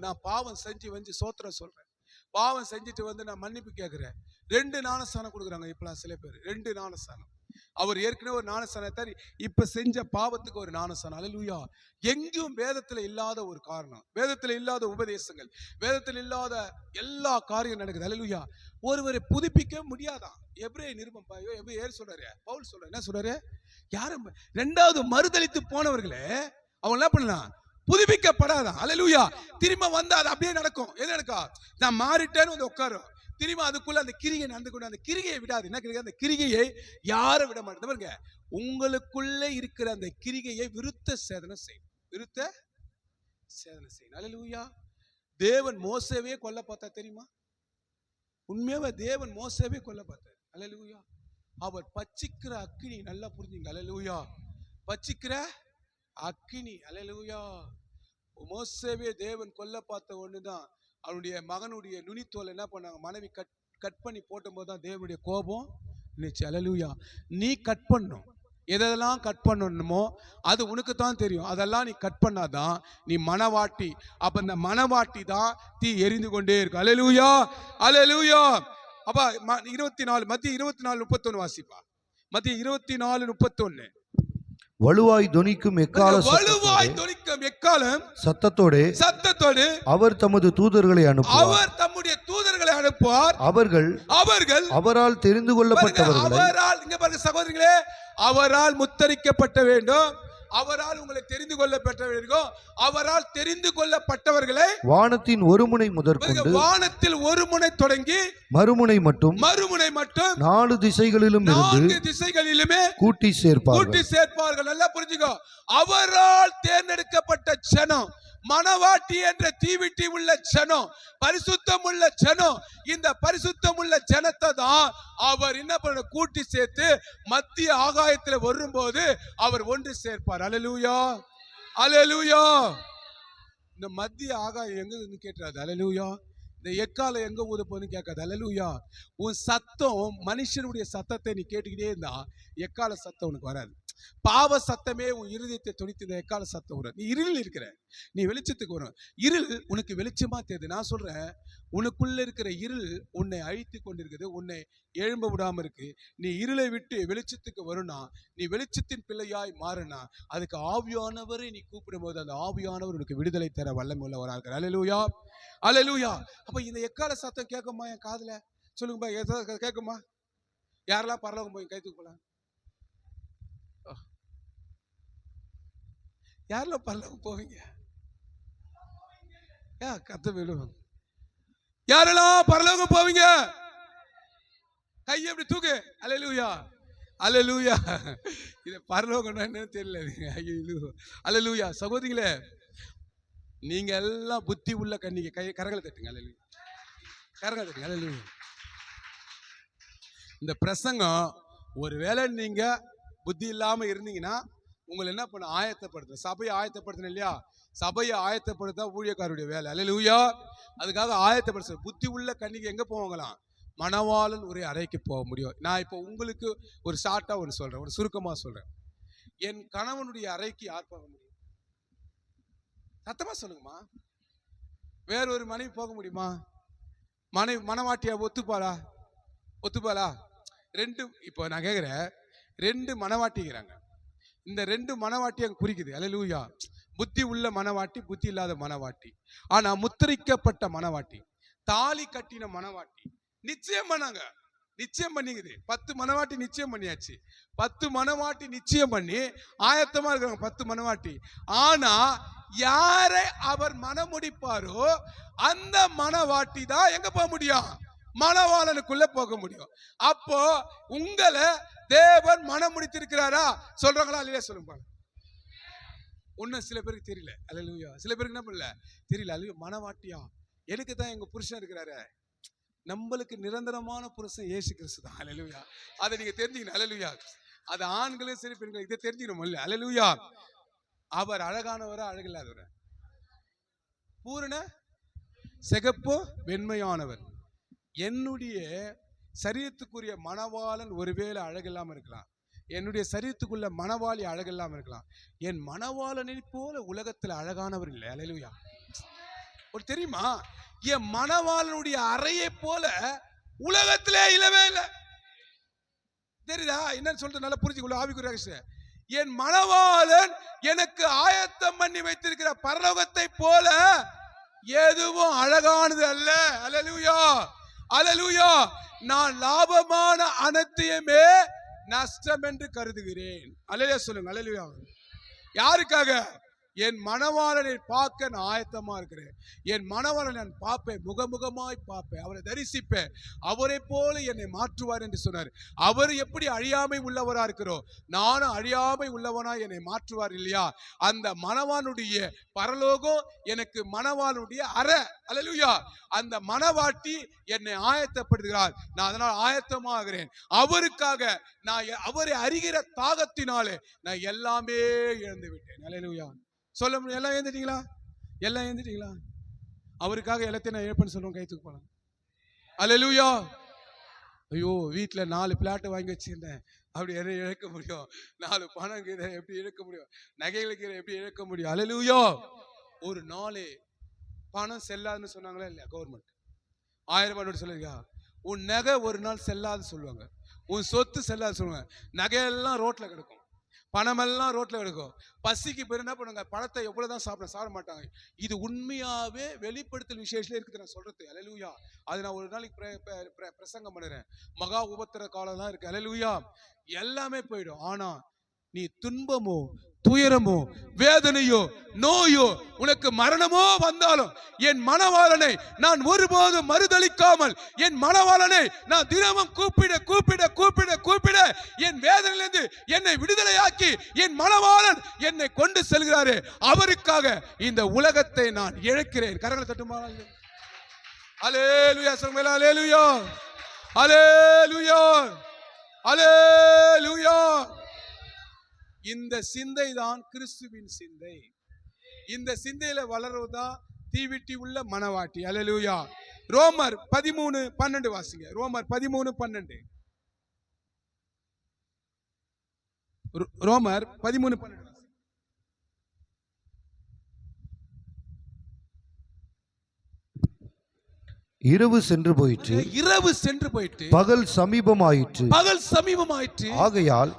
நான் பாவம் செஞ்சு சோத்திரம் சொல்றேன், பாவம் செஞ்சுட்டு நான் மன்னிப்பு கேட்கிறேன். 2 ஞானஸ்தானம் கொடுக்குறாங்க இப்பெல்லாம் சில பேர். 2 ஞானஸ்தானம். அவர் ஏற்கனவே ஒரு ஞானஸ்தானத்தை இப்ப செஞ்ச பாவத்துக்கு ஒரு ஞானஸ்தானம். அல்லேலூயா. எங்கேயும் வேதத்துல இல்லாத ஒரு காரணம், வேதத்துல இல்லாத உபதேசங்கள், வேதத்தில் இல்லாத எல்லா காரியம் நடக்குது. அல்லேலூயா. ஒருவரை புதுப்பிக்க முடியாதான். எபிரேய நிருபம் சொல்றாரு, பவுல் சொல்றாரு, என்ன சொல்றாரு? யாரும் 2வது மறுதலித்து போனவர்களே அவங்க என்ன பண்ணலாம்? புதுப்பிக்கப்படாதான். அல்லேலூயா. திரும்ப வந்தா அது அப்படியே நடக்கும். எது நடக்கா? நான் மாறிட்டேன்னு உட்காரும். திரும்ப அதுக்குள்ள அந்த கிரியை நடந்து கொண்டு அந்த கிரிகையை விடாது. என்ன கிரிகை? அந்த கிரிகையை யாரும் விட மாட்டேன் பாருங்க. உங்களுக்குள்ள இருக்கிற அந்த கிரிகையை விருத்த சேதனம் செய்யும். விருத்த சேதனம் செய்யும். அல்லேலூயா. தேவன் மோசேவே கொல்ல பார்த்தா தெரியுமா? உண்மையாவே தேவன் மோசேவே கொல்ல பார்த்தார். அல்லேலூயா. அவர் பச்சிக்கிற அக்கினி, நல்லா புரிஞ்சுங்க. அல்லேலூயா. பச்சிக்கிற அக்கினி. அல்லேலூயா. மோசேவே தேவன் கொல்ல பார்த்த ஒண்ணுதான். அவனுடைய மகனுடைய நுனித்தோல் என்ன பண்ணாங்க? மனைவி கட் பண்ணி போட்டும் போது தான் தேவனுடைய கோபம் நினைச்சு. அல்லேலூயா. நீ கட் பண்ணும், எதெல்லாம் கட் பண்ணணுமோ அது உனக்கு தான் தெரியும். அதெல்லாம் நீ கட் பண்ணாதான் நீ மனவாட்டி. அப்ப இந்த மனவாட்டி தான் தீ எரிந்து கொண்டே இருக்கு. அல்லேலூயா. அல்லேலூயா. அப்ப 24 மத்திய 24:31 வாசிப்பா. மத்திய 24:31. வலுவாய் தொனிக்கும் எக்காலம் சத்தத்தோடு அவர் தமது தூதர்களை அனுப்புவார். தம்முடைய தூதர்களை அனுப்புவார். அவர்கள் அவரால் தெரிந்து கொள்ளப்பட்டவர்கள். இங்க பாருங்க சகோதரிகளே, அவரால் முத்தரிக்கப்பட்ட வேண்டும், அவரால் உங்களை தெரிந்து கொள்ளப்பட்ட வேண்டும். அவரால் தெரிந்து கொள்ளப்பட்டவர்களை வானத்தின் ஒரு முனை முதற்கொண்டு, வானத்தில் ஒரு முனை தொடங்கி மறுமுனை மட்டும் 4 திசைகளிலும் திசைகளிலுமே கூட்டி சேர்ப்பார்கள். நல்லா புரிஞ்சுக்கோ. அவரால் தேர்ந்தெடுக்கப்பட்ட ஜனம், மனவாட்டி என்ற தீவிட்டி உள்ள ஜனம், பரிசுத்தம் உள்ள ஜனம். இந்த பரிசுத்தம் உள்ள ஜனத்தை தான் அவர் என்ன பண்ண கூட்டி சேர்த்து மத்திய ஆகாயத்தில் வரும்போது அவர் ஒன்று சேர்ப்பார். அல்லேலூயா. அல்லேலூயா. இந்த மத்திய ஆகாயம் எங்க கேட்காது. அல்லேலூயா. இந்த எக்கால எங்க ஊத போன்னு கேட்காது. அல்லேலூயா. உன் சத்தம், மனுஷனுடைய சத்தத்தை நீ கேட்டுக்கிட்டே இருந்தா எக்கால சத்தம் உனக்கு வராது. பாவ சத்தமே உன் இருதயத்தை துணித்து இந்த எக்கால சத்தம் வரும். நீ இருளில் இருக்கிற, நீ வெளிச்சத்துக்கு வரும். இருள் உனக்கு வெளிச்சமா தெரியுது. நான் சொல்றேன், உனக்குள்ள இருக்கிற இருள் உன்னை அழித்து கொண்டிருக்குது, உன்னை எழும்ப விடாம இருக்கு. நீ இருளை விட்டு வெளிச்சத்துக்கு வரும்னா, நீ வெளிச்சத்தின் பிள்ளையாய் மாறினா, அதுக்கு ஆவியானவரை நீ கூப்பிடும் போது அந்த ஆவியானவர் உனக்கு விடுதலை தர வல்லமை உள்ளவராக. அல்லேலூயா. அல்லேலூயா. அப்ப இந்த எக்கால சத்தம் கேட்குமா என் காதுல? சொல்லுங்கப்பா, கேட்குமா? யாரெல்லாம் பரலோகம் போய் கை தூக்கலாம்? யாரெல்லாம் பரலோகம் போவீங்க? கத்த விழுவாங்க. யாரெல்லாம் பரலோகம் போவீங்க? கையை எப்படி தூக்கு. அல்லேலூயா. அல்லேலூயா. இது பரலோகம்னா என்னன்னு தெரியல. ஐயோ. அல்லேலூயா. சகோதரிகளே, நீங்க எல்லாம் புத்தி உள்ள கண்ணிங்க. கரங்களை தட்டுங்க. அல்லேலூயா. கரங்களை தட்டுங்க. அல்லேலூயா. இந்த பிரசங்கம் ஒருவேளை நீங்க புத்தி இல்லாம இருந்தீங்கன்னா உங்களை என்ன பண்ண ஆயத்தப்படுத்த, சபையை ஆயத்தப்படுத்தணும் இல்லையா? சபையை ஆயத்தப்படுத்த ஊழியக்காரருடைய வேலை. அல்லேலூயா. அதுக்காக ஆயத்தப்படுத்த. புத்தி உள்ள கன்னிகை எங்க போவாங்களாம்? மணவாளன் ஒரே அறைக்கு போக முடியும். நான் இப்போ உங்களுக்கு ஒரு ஷார்ட்டா ஒன்று சொல்றேன், ஒரு சுருக்கமா சொல்றேன். என் கணவனுடைய அறைக்கு யார் போக முடியும்? சத்தமா சொல்லுங்கம்மா. வேற ஒரு மனைவி போக முடியுமா? மனவாட்டியா ஒத்துப்பாளா? 2 இப்போ நான் கேட்கிறேன், 2 மனவாட்டிங்கிறாங்க. இந்த 2 மனவாட்டி அங்க குறிக்குது. அல்லேலூயா. புத்தி உள்ள மனவாட்டி, புத்தி இல்லாத மனவாட்டி. ஆனா முத்திரிக்கப்பட்ட மனவாட்டி, தாலி கட்டின மனவாட்டி நிச்சயம் பண்ணாங்க. நிச்சயம் பண்ணிக்குது. 10 மனவாட்டி நிச்சயம் பண்ணியாச்சு. 10 மனவாட்டி நிச்சயம் பண்ணி ஆயத்தமா இருக்காங்க. 10 மனவாட்டி. ஆனா யாரை அவர் மனமுடிப்பாரோ அந்த மனவாட்டி தான் எங்க போக முடியும்? மணவாளனுக்குள்ள போக முடியும். அப்போ உங்களை தேவன் மனம் முடித்திருக்கிறாரா? சொல்றாங்களா இல்லையா? சொல்லுங்க. ஒன்னும் சில பேருக்கு தெரியல. அல்லேலூயா. சில பேருக்கு என்ன பண்ணல தெரியல. அல்லேலூயா. மனவாட்டியா எனக்கு தான் எங்க புருஷன் இருக்கிறாரு, நம்மளுக்கு நிரந்தரமான புருஷன் இயேசு கிறிஸ்து தான். அல்லேலூயா. அதை நீங்க தெரிஞ்சுக்கணும். அல்லேலூயா. அது ஆண்களும் சரி பெண்களும் இதை தெரிஞ்சுக்கணும். இல்ல அல்லேலூயா. அவர் அழகானவரா அழகில்லாதவரா? பூரண சிகப்பு வெண்மையானவர். என்னுடைய சரீரத்துக்குரிய மணவாளன் ஒருவேளை அழகில்லாம இருக்கலாம், என்னுடைய சரீரத்துக்குள்ள மணவாளி அழகில்லாம இருக்கலாம், என் மணவாளனை போல உலகத்துல அழகானவர் இல்லை. அல்லேலூயா. ஒரு தெரியுமா, என் மணவாளனுடைய அறையை போல உலகத்திலே இல்லவே இல்லை. தெரியுதா என்ன சொல்றது? நல்லா புரிஞ்சுக்கொள்ள ஆவிக்குரிய ரகசியம். என் மணவாளன் எனக்கு ஆயத்தம் பண்ணி வைத்திருக்கிற பரலோகத்தை போல எதுவும் அழகானது அல்ல. அல்லேலூயா. அல்லேலூயா. நான் லாபமான அனைத்தையுமே நஷ்டம் என்று கருதுகிறேன். அல்லேலூயா சொல்லுங்க. அல்லேலூயா. யாருக்காக? என் மணவாளனை பார்க்க நான் ஆயத்தமா இருக்கிறேன். என் மணவாளனை நான் பார்ப்பேன், முகமுகமாய் பார்ப்பேன், அவரை தரிசிப்பேன், அவரை போல என்னை மாற்றுவார் என்று சொன்னார். அவர் எப்படி அழியாமை உள்ளவரா இருக்கிறோம், நானும் அழியாமை உள்ளவனா என்னை மாற்றுவார் இல்லையா? அந்த மணவாளனுடைய பரலோகம் எனக்கு மணவாளனுடைய அறை. அல்லேலூயா. அந்த மணவாட்டி என்னை ஆயத்தப்படுகிறார். நான் அதனால் ஆயத்தமாகிறேன். அவருக்காக நான் அவரை அறிகிற தாகத்தினாலே நான் எல்லாமே இழந்து விட்டேன். அல்லேலூயா. சொல்ல முடியும். எல்லாம் எழுந்துட்டீங்களா? எல்லாம் எழுந்துட்டீங்களா? அவருக்காக எல்லாத்தையும் நான் இழப்பேன்னு சொல்லுவோம். கைத்துக்கு போலாம். அல்லேலூயா. ஐயோ, வீட்டுல 4 பிளாட் வாங்கி வச்சிருந்தேன், அப்படி என்ன இழக்க முடியும்? 4 பணம் கீரை எப்படி இழக்க முடியும்? நகைகளுக்கு எப்படி இழக்க முடியும்? அல்லேலூயா. ஒரு 4 பணம் செல்லாதுன்னு சொன்னாங்களா இல்லையா? கவர்மெண்ட் 1000 ரூபாய் சொல்லுங்க. உன் நகை ஒரு நாள் செல்லாது சொல்லுவாங்க, உன் சொத்து செல்லாது சொல்லுவாங்க. நகையெல்லாம் ரோட்ல கிடக்கும், பணமெல்லாம் ரோட்ல கிடக்கும். பசிக்கு பேர் என்ன பண்ணுவாங்க? பழத்தை எவ்வளவுதான் சாப்பிட மாட்டாங்க. இது உண்மையாவே வெளிப்படுத்தல் விசேஷத்துல இருக்குது நான் சொல்றது. அல்லேலூயா. அது நான் ஒரு நாளைக்கு பிரசங்கம் பண்ணுறேன். மகா உபத்திர காலம் தான் இருக்கு. அல்லேலூயா. எல்லாமே போயிடும். ஆனா நீ துன்பமோ துயரமோ வேதனையோ நோயோ உனக்கு மரணமோ வந்தாலும் என் மணவாளனை நான் ஒருபோதும் மறுதளிக்காமல், என் மணவாளனை நான் தினமும் கூப்பிட கூப்பிட கூப்பிட கூப்பிட என் வேதனையிலிருந்து என்னை விடுதலையாக்கி என் மணவாளன் என்னை கொண்டு செல்கிறாரே, அவருக்காக இந்த உலகத்தை நான் இழக்கிறேன். கரங்களை தட்டுமா? அல்லேலூயா. சொல்லுங்க. அல்லேலூயா. அல்லேலூயா. அல்லேலூயா. இந்த சிந்தை தான் கிறிஸ்துவின் சிந்தை. இந்த சிந்தையில வளருவதா தீவிட்டி உள்ள மனவாட்டி. அல்லேலூயா. ரோமர் 13:12 வாசிங்க. ரோமர் 13:12. ரோமர் 13:12. இரவு சென்று போயிற்று, இரவு சென்று போயிற்று, பகல் சமீபமாயிற்று, பகல் சமீபமாயிற்று. ஆகையால்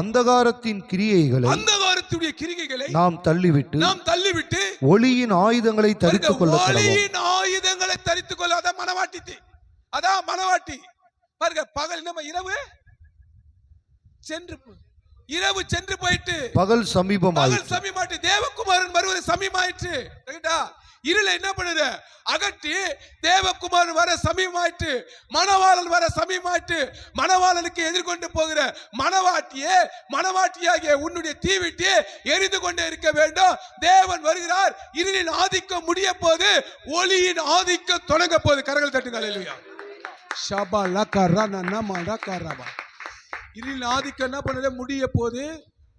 அந்தகாரத்தின் கிரியைகளை நாம் தள்ளிவிட்டு ஒளியின் ஆயுதங்களை தரித்துக் கொள்ள அதான் மனவாட்டி. அதான் மனவாட்டி. பாருங்க, பகல் நம்ம இரவு சென்று போயிட்டு பகல் சமீபமாயிற்று. தேவகுமாரன் வருவது சமீபமாயிற்று. இருளை என்ன பண்ணுது? அகற்றி தேவகுமாரன் வர சமீபமாயிற்று, மணவாளன் வர சமீபமாயிற்று. மணவாளனுக்கு எதிர்கொண்டு போகிற மணவாட்டியாகிய உன்னுடைய தீவிட்டி எரிந்து கொண்டே இருக்க வேண்டும். தேவன் வருகிறார். இருளின் ஆதிக்கம் முடிய போது, ஒளியின் ஆதிக்கம் தொடங்க போது. கரங்கள் தட்டுங்க. அல்லேலூயா. ஷபா லக்கரா நமா லக்கரபா. இருளின் ஆதிக்கம் என்ன பண்ணுது? முடிய போது,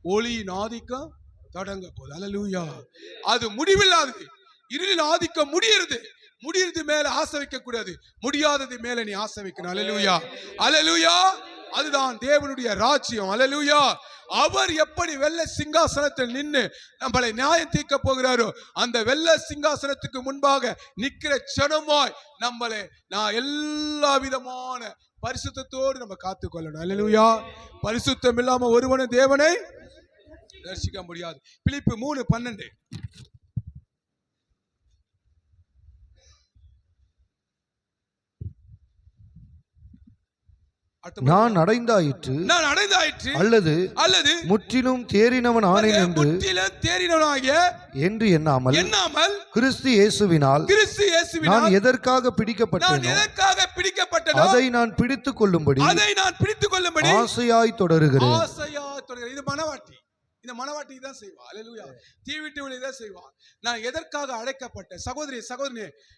ஒளியின் ஆதிக்கம் தொடங்க போது. அல்லேலூயா. அது முடிவில்லாதது. இருளின் ஆதிக்கம் முடியறது மேல ஆசை வைக்க கூடாது, முடியாதது மேல நீ ஆசை வைக்கணும். அல்லேலூயா. அல்லேலூயா. அதுதான் தேவனுடைய ராஜ்யம். அல்லேலூயா. அவர் எப்படி வெள்ளை சிங்காசனத்தில் நின்று நம்மளை நியாயம் தீர்க்க போகிறாரோ, அந்த வெள்ளை சிங்காசனத்துக்கு முன்பாக நிக்கிற சனமாய் நம்மளை நான் எல்லா விதமான பரிசுத்தத்தோடு நம்ம காத்துக்கொள்ளணும். அல்லேலூயா. பரிசுத்தம் இல்லாம ஒருவனும் தேவனை தரிசிக்க முடியாது. பிலிப்பு 3:12. நான் அடைந்தாயிற்று அல்லது முற்றிலும் தேறினவனானேன் என்று எண்ணாமல் கிறிஸ்து இயேசுவினால் நான் எதற்காக பிடிக்கப்பட்டேனோ அதை நான் பிடித்துக் கொள்ளும்படி ஆசையாய் தொடருகிறேன். இது மனவாட்டி. இந்த மனவாட்டி தான் செய்வா. அல்லேலூயா. தீவிட்டி தான் செய்வா. நான் எதற்காக அழைக்கப்பட்ட சகோதரி,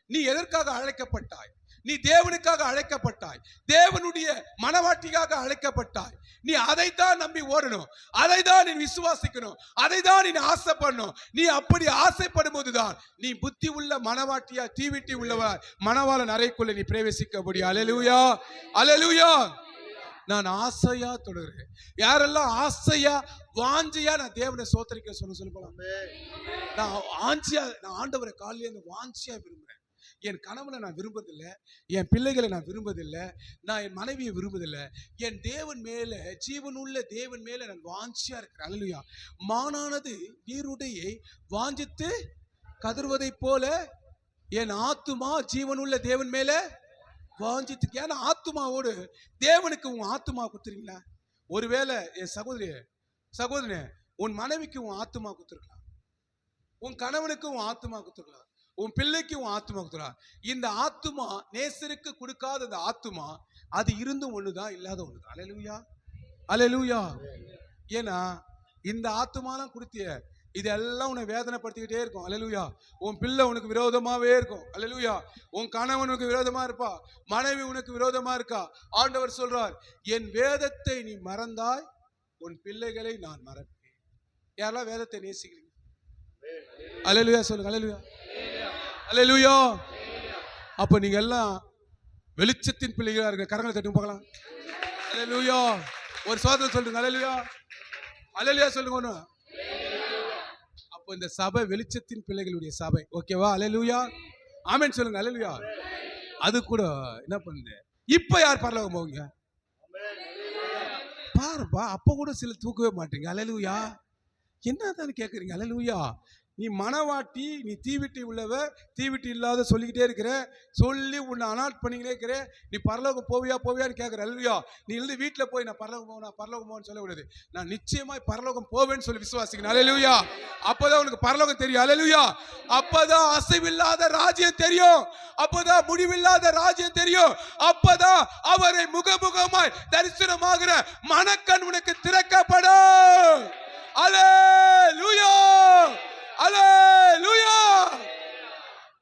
நீ எதற்காக அழைக்கப்பட்டாய்? நீ தேவனுக்காக அழைக்கப்பட்டாய், தேவனுடைய மனவாட்டிக்காக அழைக்கப்பட்டாய். நீ அதைத்தான் நம்பி ஓடணும், அதைதான் நீ விசுவாசிக்கணும், அதைதான் நீ ஆசைப்படணும். நீ அப்படி ஆசைப்படும் போதுதான் நீ புத்தி உள்ள மனவாட்டியா, தீவிட்டி உள்ளவா மணவாளன் அறைக்குள்ள நீ பிரவேசிக்க முடியும். அல்லேலூயா, அல்லேலூயா. நான் ஆசையா தொடர்கிறேன். யாரெல்லாம் ஆசையா வாஞ்சியா நான் தேவனை சோத்தரிக்க சொல்ல போலாம். நான் ஆண்டவரை காலையில வாஞ்சியா விரும்புறேன். என் கணவனை நான் விரும்புவதில்லை, என் பிள்ளைகளை நான் விரும்புவதில்லை, நான் என் மனைவியை விரும்புவதில்லை. என் தேவன் மேல, ஜீவனுள்ள தேவன் மேல நான் வாஞ்சியா இருக்கிறேன். அல்லேலூயா. மானானது நீருடையை வாஞ்சித்து கதறுவதை போல என் ஆத்துமா ஜீவனுள்ள தேவன் மேல வாஞ்சித்து. ஏன்னா ஆத்துமாவோடு தேவனுக்கு உன் ஆத்துமா குத்துறீங்களா? ஒருவேளை என் சகோதரனே உன் மனைவிக்கு உன் ஆத்துமா குத்துருக்கலாம், உன் கணவனுக்கு உன் ஆத்துமா குத்துருக்கலாம், உன் பிள்ளைக்கு உன் ஆத்துமா குத்துருக்கலாம். இந்த ஆத்துமா நேசருக்கு கொடுக்காத அந்த ஆத்துமா அது இருந்தும் ஒண்ணுதான், இல்லாத ஒண்ணுதான். அல்லேலூயா, அல்லேலூயா. ஏன்னா இந்த ஆத்துமாலாம் கொடுத்திய இதெல்லாம் உன்னை வேதனைப்படுத்திக்கிட்டே இருக்கும். அல்லேலூயா. உன் பிள்ளை உனக்கு விரோதமாவே இருக்கும். அல்லேலூயா. உன் கணவன் உனக்கு விரோதமா இருப்பா, மனைவி உனக்கு விரோதமா இருக்கா. ஆண்டவர் சொல்றார், என் வேதத்தை நீ மறந்தாய், உன் பிள்ளைகளை நான் மறப்பேன். யாரெல்லாம் வேதத்தை நேசிக்கிறீங்க? அல்லேலூயா சொல்லுங்க. அல்லேலூயா, அல்லேலூயா. அப்ப நீங்க எல்லாம் வெளிச்சத்தின் பிள்ளைகளா இருக்க. கரங்களை தட்டி பார்க்கலாம். அல்லேலூயா. ஒரு சோதனை சொல்லுங்க. அல்லேலூயா, அல்லேலூயா சொல்லுங்க ஒண்ணு. அப்ப இந்த சபை வெளிச்சத்தின் பிள்ளைகளுடைய சபை. ஓகேவா? அல்லேலூயா, ஆமென் சொல்லுங்க. அல்லேலூயா. அது கூட என்ன பண்ணுது? இப்ப யார் பரலோகம் போவீங்க பாருப்பா. அப்ப கூட சில தூக்கவே மாட்டீங்க. அல்லேலூயா. என்னதான் கேட்குறீங்க? அல்லேலூயா. நீ மனவாட்டி, நீ தீவிட்டி உள்ளவ, தீவிட்டி இல்லாத சொல்லிக்கிட்டே இருக்கிற, சொல்லி உன்னை அனாட் பண்ணிக்கிட்டே இருக்கிற. நீ பரலோகம் போவியான்னு கேட்குற. அல்லேலூயா. நீ இருந்து வீட்டில் போய் நான் பரலோகம் போவேன்னு சொல்லக்கூடாது. நான் நிச்சயமாய் பரலோகம் போவேன்னு சொல்லி விசுவாசிக்கிறேன். அல்லேலூயா. அப்பதான் உனக்கு பரலோகம் தெரியும். அல்லேலூயா. அப்பதான் அசைவில்லாத ராஜ்யம் தெரியும், அப்பதான் முடிவில்லாத ராஜ்யம் தெரியும், அப்பதான் அவரை முகமுகமாய் தரிசனமாகிற மனக்கண் உனக்கு திறக்கப்படும். அல்லேலூயா, அல்லேலூயா.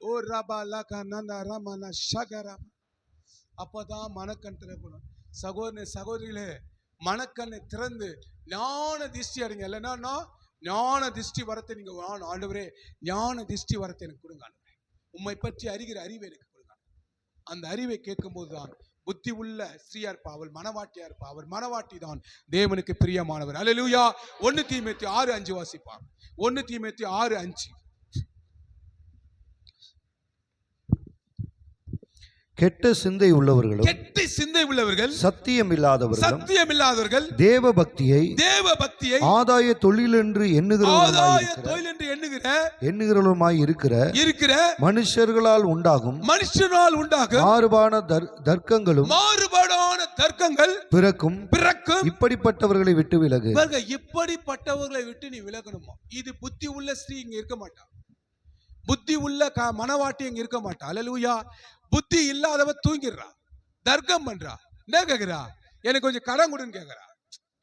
ஓ ரபாலக நந்த ரமன ஷகர. அப்பதான் மனக்கண் திறக்கணும். சகோதரிகளே, மனக்கண்ணை திறந்து ஞான திருஷ்டி அடைங்க. இல்லைன்னா ஞான திருஷ்டி வரத்தை நீங்க ஆண்டவரே, ஞான திருஷ்டி வரத்தை எனக்கு கொடுங்க ஆண்டவரே. உம்மை பற்றி அறிகிற அறிவை எனக்கு கொடுங்க. அந்த அறிவை கேட்கும் போதுதான் புத்தி உள்ள ஸ்திரீயா இருப்பா, அவள் மனவாட்டியா இருப்பா, அவர் மனவாட்டி தான் தேவனுக்கு பிரியமானவர். அல்லேலூயா. 1 தீமோத்தேயு 6:5 வாசிப்பார். 1 தீமோத்தேயு 6:5. கெட்ட சிந்தை உள்ளவர்கள், சத்தியம் இல்லாதவர்கள், தேவ பக்தியை ஆதாய தொழில் என்று எண்ணுகிறவருமாய் இருக்கிற மனுஷர்களால் உண்டாகும் மாறுபாடான தர்க்கங்கள் பிறக்கும். இப்படிப்பட்டவர்களை விட்டு விலகு. இப்படிப்பட்டவர்களை விட்டு நீ விலகணுமா? இது புத்தி உள்ள ஸ்திரீ இங்க இருக்க மாட்டா, புத்தி உள்ள மனவாட்டி இங்க இருக்க மாட்டா. அல்லேலூயா. புத்தி இல்லாதவ தூங்கிடுறா, தர்க்கம் பண்றா. என்ன கேக்குறா? எனக்கு கொஞ்சம் கடன் கொடுன்னு கேக்குறா,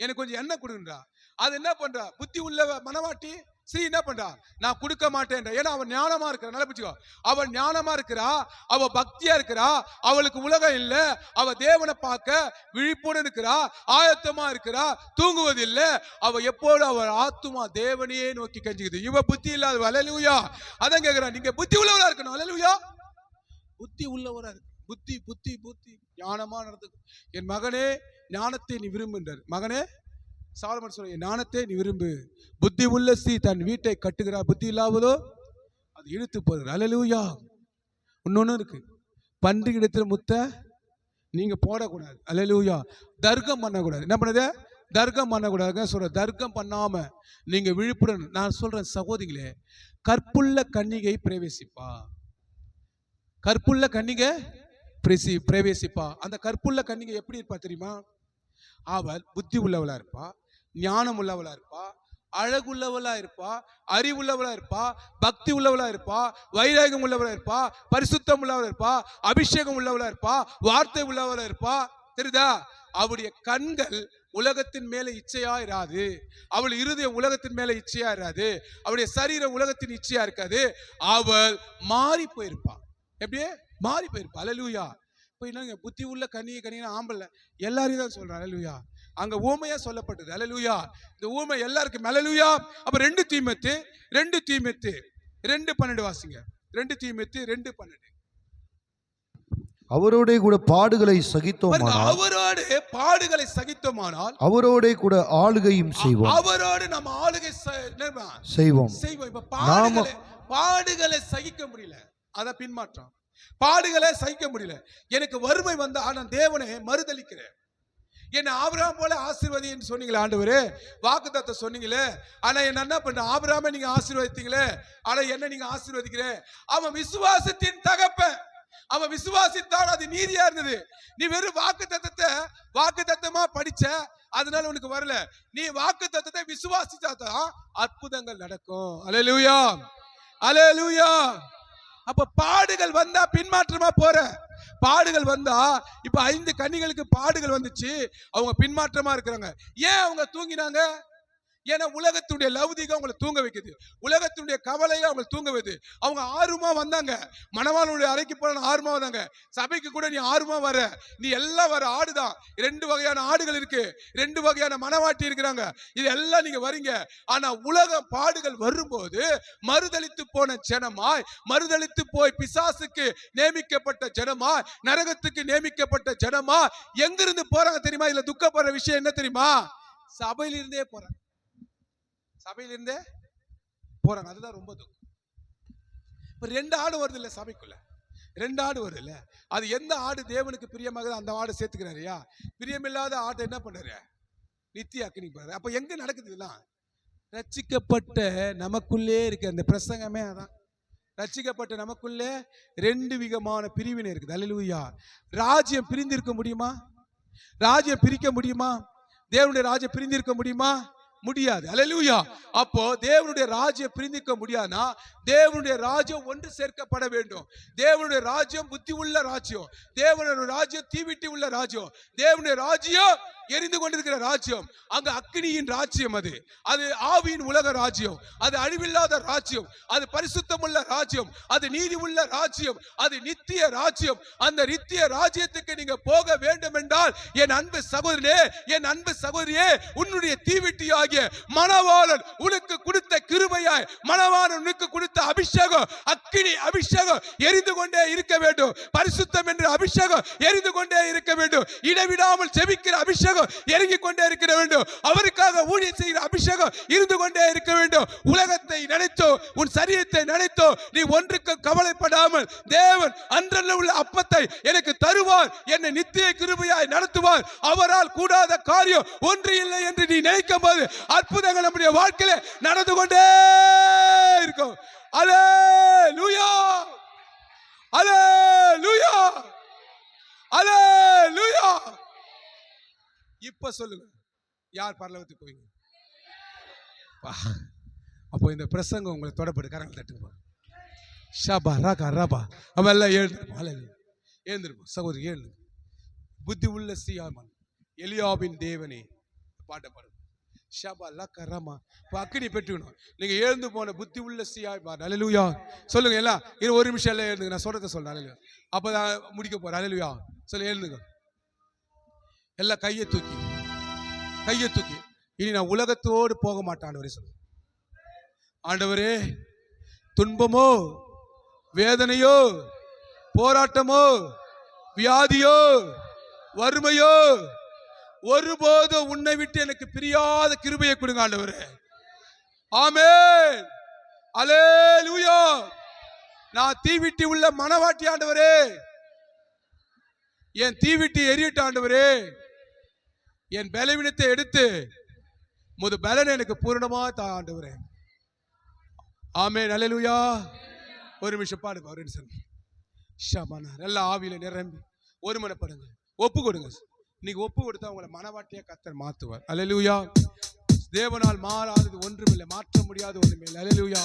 எனக்கு கொஞ்சம் எண்ணெய் கொடுன்றா. அது என்ன பண்றா? புத்தி உள்ள மனவாட்டி ஸ்ரீ என்ன பண்றா? நான் கொடுக்க மாட்டேன். ஏன்னா அவன் ஞானமா இருக்கிறா. நல்லா புரிச்சுக்கோ. அவன் ஞானமா இருக்கிறா, அவ பக்தியா இருக்கிறா, அவளுக்கு உலகம் இல்ல, அவ தேவனை பார்க்க விழிப்புடன் இருக்கிறா, ஆயத்தமா இருக்கிறா, தூங்குவது இல்ல. அவ எப்போது அவள் ஆத்துமா தேவனையே நோக்கி கஞ்சிக்குது. இவ புத்தி இல்லாத. அல்லேலூயா. அதான் கேக்குறா, நீங்க புத்தி உள்ளவரா இருக்கணும். அல்லேலூயா. புத்தி உள்ளவரா இருக்கு. புத்தி புத்தி புத்தி ஞானமா நடந்துக்கு. என் மகனே ஞானத்தை நீ விரும்புன்றார். மகனே, சாலமன் சொல்ற, ஞானத்தை நீ விரும்பு. புத்தி உள்ள ஸ்திரீ தன் வீட்டை கட்டுகிறார், புத்தி இல்லாததோ அது இழுத்து போடுகிறார். அல்லேலூயா. இன்னொன்னு இருக்கு, பன்றி இடத்துல முத்த நீங்க போடக்கூடாது. அல்லேலூயா. தர்க்கம் பண்ணக்கூடாது. என்ன பண்ணது? தர்க்கம் பண்ணக்கூடாது சொல்ற. தர்க்கம் பண்ணாம நீங்க விழிப்புடன். நான் சொல்றேன் சகோதரிகளே, கற்புள்ள கன்னிகை பிரவேசிப்பா, கற்புள்ள கன்னிகை பிரவேசிப்பா. அந்த கற்புள்ள கன்னிகை எப்படி இருப்பா தெரியுமா? அவள் புத்தி உள்ளவளா இருப்பா, ஞானம் உள்ளவளா இருப்பா, அழகுள்ளவளா இருப்பா, அறிவுள்ளவளா இருப்பா, பக்தி உள்ளவளா இருப்பா, வைராகம் உள்ளவளா இருப்பா, பரிசுத்தம் உள்ளவளா இருப்பா, அபிஷேகம் உள்ளவளா இருப்பா, வார்த்தை உள்ளவளா இருப்பா. தெரியுதா? அவளுடைய கண்கள் உலகத்தின் மேல இச்சையா இராது, அவள் இருதயம் உலகத்தின் மேல இச்சையா இராது, அவளுடைய சரீரம் உலகத்தின் இச்சையா இருக்காது. அவள் மாறி போயிருப்பா. எப்படியே மாறி போயிருப்பா. அல்லேலூயா. அப்ப என்னங்க புத்தி உள்ள கனினா ஆம்பளை எல்லாரையும் தான் சொல்றான். அல்லேலூயா. அங்க ஊமையா சொல்லப்பட்டது. அல்லேலூயா. இந்த ஊமை எல்லாருக்கும். அல்லேலூயா. அப்ப 2 தீமோத்தேயு 2:12 வாசிங்க. 2 தீமோத்தேயு 2:12. அவரோடே கூட பாடுகளை சகித்தோமானால், அவரோடு பாடுகளை சகித்தோமானால் அவரோடே கூட ஆளுகையும் செய்வோம். அவரோடு நம்ம ஆளுகை செய்வோம். இப்ப பாடுகளை சகிக்க முடியல, அத பின்மாற்றம். பாடுகளை சகிக்க முடியல. எனக்கு வறுமை வந்தா நான் தேவனை மறுதலிக்கிறேன். என்ன ஆபிரகாம் போல ஆசீர்வதின்னு சொன்னீங்களே ஆண்டவரே, வாக்குத்தத்தம் சொன்னீங்களே, ஆனா என்ன பண்ண ஆபிரகாமை நீங்க ஆசீர்வதித்தீங்களே, ஆனா என்ன நீங்க ஆசீர்வதிக்கிற? அவன் விசுவாசத்தின் தகப்பன். அவன் விசுவாசித்தான், அது நீதியா இருந்தது. நீ வெறும் வாக்குத்தத்தமா படிச்ச, அதனால உனக்கு வரல. நீ வாக்குத்தத்தத்தை விசுவாசிச்சாதான் அற்புதங்கள் நடக்கும். அல்லேலூயா. அல்லேலூயா. அப்ப பாடுகள் வந்தா பின்மாற்றமா போற. பாடுகள் வந்தா இப்ப 5 கன்னிகளுக்கு பாடுகள் வந்துச்சு, அவங்க பின்மாற்றமா இருக்கிறாங்க. ஏன் அவங்க தூங்கினாங்க? ஏன்னா உலகத்துடைய லௌகிகம் அவங்களை தூங்க வைக்குது, உலகத்துடைய கவலையை அவங்க தூங்க வைக்குது. அவங்க ஆர்வமா வந்தாங்க, மணவாளனுடைய அறைக்கு போன ஆர்வமா வந்தாங்க. சபைக்கு கூட நீ ஆர்வமா வர, நீ எல்லாம் வர ஆடுதான். 2 வகையான ஆடுகள் இருக்கு, 2 வகையான மணவாட்டி இருக்கிறாங்க. இது எல்லாம் நீங்க வரீங்க. ஆனா உலக பாடுகள் வரும்போது மறுதலித்து போன ஜனமாய், மறுதலித்து போய் பிசாசுக்கு நியமிக்கப்பட்ட ஜனமாய், நரகத்துக்கு நியமிக்கப்பட்ட ஜனமாய் எங்கிருந்து போறாங்க தெரியுமா? இதுல துக்கப்படுற விஷயம் என்ன தெரியுமா? சபையிலிருந்தே போறாங்க. சபையிலிருந்தே போறாங்க. அதுதான் ரொம்ப துக்கம். இப்ப 2 ஆடு வருது இல்ல சபைக்குள்ள, 2 ஆடு வருது இல்ல. அது எந்த ஆடு தேவனுக்கு பிரியமாக அந்த ஆடு சேர்த்துக்கிறாரியா? பிரியமில்லாத ஆட்டை என்ன பண்றாரு? நித்திய அக்கினி போறாரு. அப்ப எங்க நடக்குது இதெல்லாம்? ரட்சிக்கப்பட்ட நமக்குள்ளே இருக்க அந்த பிரசங்கமே அதான். ரட்சிக்கப்பட்ட நமக்குள்ளே 2 விதமான பிரிவினை இருக்குது. அல்லேலூயா. ராஜ்யம் பிரிந்திருக்க முடியுமா? ராஜ்யம் பிரிக்க முடியுமா? தேவனுடைய ராஜ்யம் பிரிந்திருக்க முடியுமா? முடியாது. அல்லேலூயா. அப்போ தேவனுடைய ராஜ்யம் பிரிந்திருக்க முடியாதுனா தேவனுடைய ராஜ்யம் ஒன்று சேர்க்கப்பட வேண்டும். தேவனுடைய ராஜ்யம் புத்தி உள்ள ராஜ்யம், தேவனுடைய ராஜ்யம் தீவிட்டி உள்ள ராஜ்யம், தேவனுடைய ராஜ்யம் எரிந்து கொண்டிருக்கிற ராஜ்யம். அங்க அக்கினியின் ராஜ்யம், அது ஆவியின் உலக ராஜ்யம், அது அழிவில்லாத ராஜ்யம், அது பரிசுத்தம் உள்ள ராஜ்யம், அது நீதி உள்ள ராஜ்யம், அது நித்திய ராஜ்யம். அந்த நித்திய ராஜ்யத்துக்கு நீங்க போக வேண்டும் என்றால் என் அன்பு சகோதரனே, என் அன்பு சகோதரியே, உன்னுடைய தீவிட்டியாகிய மணவாளன் உனக்கு கொடுத்த கிருபையாய், மணவாளன் உனக்கு கொடுத்த அபிஷேகம், அக்கினி அபிஷேகம் எரிந்து கொண்டே இருக்க வேண்டும். பரிசுத்தம் என்ற அபிஷேகம் எரிந்து கொண்டே இருக்க வேண்டும். இடைவிடாமல் செபிக்கிற அபிஷேகம் இறங்கிக் கொண்டே இருக்க வேண்டும். அவருக்காக ஊழியம் செய்கிற அபிஷேகம் இருந்து கொண்டே இருக்க வேண்டும். உலகத்தை நினைத்தோ உன் சரீரத்தை நினைத்தோ நீ ஒன்றுக்கு கவலைப்படாமல், தேவன் அன்றல்ல உள்ள அப்பத்தை எனக்கு தருவார், என்னை நித்திய கிருபையாய் நடத்துவார், அவரால் கூடாத காரியம் ஒன்று இல்லை என்று நீ நினைக்கும் போது அற்புதங்கள் நம்முடைய வாழ்க்கையில நடந்து கொண்டே இருக்கும். அல்லேலூயா. அல்லேலூயா. அல்லேலூயா. இப்ப சொல்லுங்க, யார் பரலோகத்துக்கு போவீங்க? அப்போ இந்த பிரசங்கம் உங்களை தொடப்படு. கரங்கள் தட்டுங்க. ஷபா ராகா ரபா. நம்ம எல்லாம் எழுந்திருப்போம். அல்லேலூயா. எழுந்திருப்போம் சகோதரி, எழுந்து. புத்தி உள்ள சியாமன் எலியாபின் தேவனே பாட்ட பாருங்க. ஷபா லக்க ரமா. அக்கினி பெற்றுக்கணும். நீங்க எழுந்து போன புத்தி உள்ள சியாய் பாரு. அல்லேலூயா. சொல்லுங்க எல்லாம். இது 1 நிமிஷம் எல்லாம் எழுந்துங்க. நான் சொல்றத சொல்றேன். அல்லேலூயா. அப்பதான் முடிக்க போறேன். அல்லேலூயா. சொல்லு, எழுந்துங்க. எல்லாம் கையை தூக்கி, கையை தூக்கி. இனி நான் உலகத்தோடு போக மாட்டேன் ஆண்டவரே. சொல்லு, ஆண்டவரே, துன்பமோ வேதனையோ போராட்டமோ வியாதியோ வறுமையோ ஒருபோதும் உன்னை விட்டு எனக்கு பிரியாத கிருபையை கொடுங்க ஆண்டவரே. ஆமென். அல்லேலூயா. நான் தீவிட்டி உள்ள மணவாட்டி ஆண்டவரே, என் தீவிட்டி எரியட்ட ஆண்டவரே, என் பலவீனத்தை எடுத்து முது பலனை எனக்கு பூரணமா தா ஆண்டவரே. ஆமென். அல்லேலூயா. 1 நிமிஷம் பாடுங்க. 1 நிமிஷம். ஷபானா. நல்ல ஆவியில நிரம்பி ஒருமனப்படுங்க. ஒப்பு கொடுங்க. நீங்க ஒப்பு கொடுத்தா உங்களை மனவாட்டியா கர்த்தர் மாத்துவார். அல்லேலூயா. தேவனால் மாறாதது ஒன்றுமில்லை, மாற்ற முடியாத ஒன்றுமில்லை. அல்லேலூயா.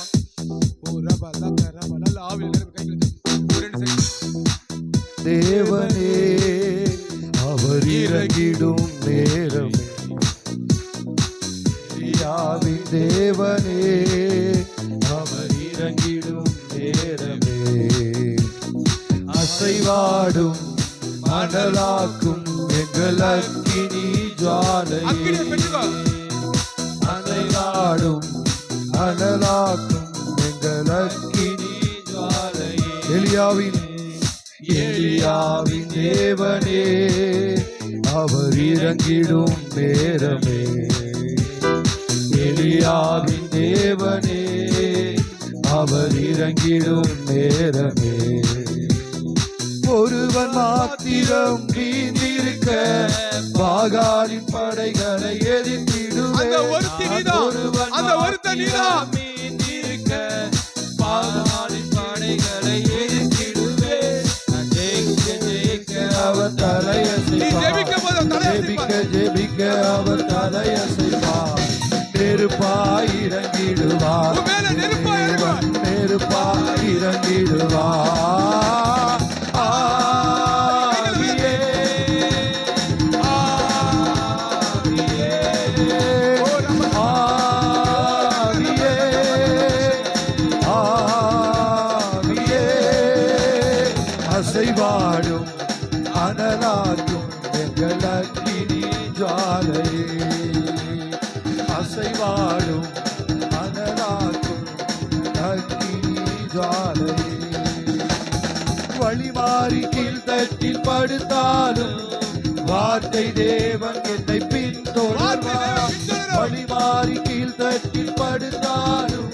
ஓ ரபா லக்க ரபா. நல்ல ஆவியில நிரம்பி கைகளை தேவனே அவர் இறங்கிடும் நேரமே, எலியாவின் தேவனே அவர் இறங்கிடும் நேரமே, அசைவாடும் அனலாக்கும் எங்கள் அக்கினி ஜுவாலை அக்கினியை பெற்றுக்கோ. அனலாடும் அனலாக்கும் எங்கள் அக்கினி ஜுவாலை எலியாவின் தேவனே அவர் இறங்கிடும் நேரமே எலியாவின் தேவனே அவர் இறங்கிடும் நேரமே ஒருவன் மாத்திரம் வீந்திருக்க பாகாலின் படைகளை எதிர்த்திடுவே அந்த ஒருத்தி நீதான், அந்த ஒருத்தன் நீதான். வீந்திருக்க பாகாலின் படைகளை எதிர்த்திடுவே ஜெயிக்க அவர் தலையசைப்பார் ஜெபிக்க அவர் தலையசைப்பார் நெருப்பாய் இறங்கிடுவார் நெருப்பாய் இறங்கிடுவார் ஆவியே ஆவியே ஆவியே ஆவியே அசைவாடும் அனலாக்கும் எங்கள் அக்கினி ஜுவாலையே அசைவாடும் அனலாக்கும் அக்கினி ஜுவாலையே வழிமாறி கீழ்த்தட்டில் படுத்தாலும் வார்த்தை தேவன் என்னை பின்தொடர்வார் வழிமாறி கீழ்த்தட்டில் படுத்தாலும்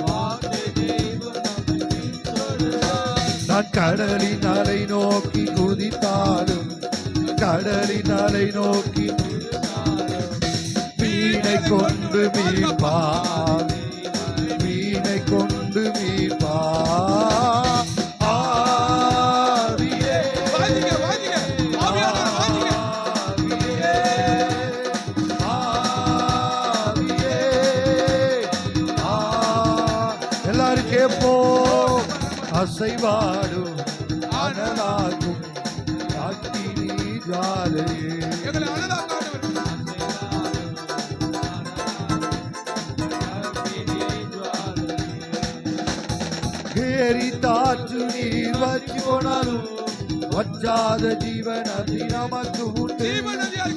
வார்த்தை தேவன் என்னை பின்தொடர்வார் நான் கடலின் அலை நோக்கி குதித்தாலும் கடலின் அலை நோக்கி மீனை கொண்டு மீட்பார் மீனை கொண்டு மீட்பார் ஆவியே ஆவியே ஆவியே எல்லாரும் கேட்போம் அசைவாடும் அனலாகும் அக்கினி ஜுவாலையே எங்களை அனலாக்காண்டவர். கேரி தாற்று நீர் வற்றி போனாலும் வற்றாத ஜீவன் அது நமக்கு உண்டு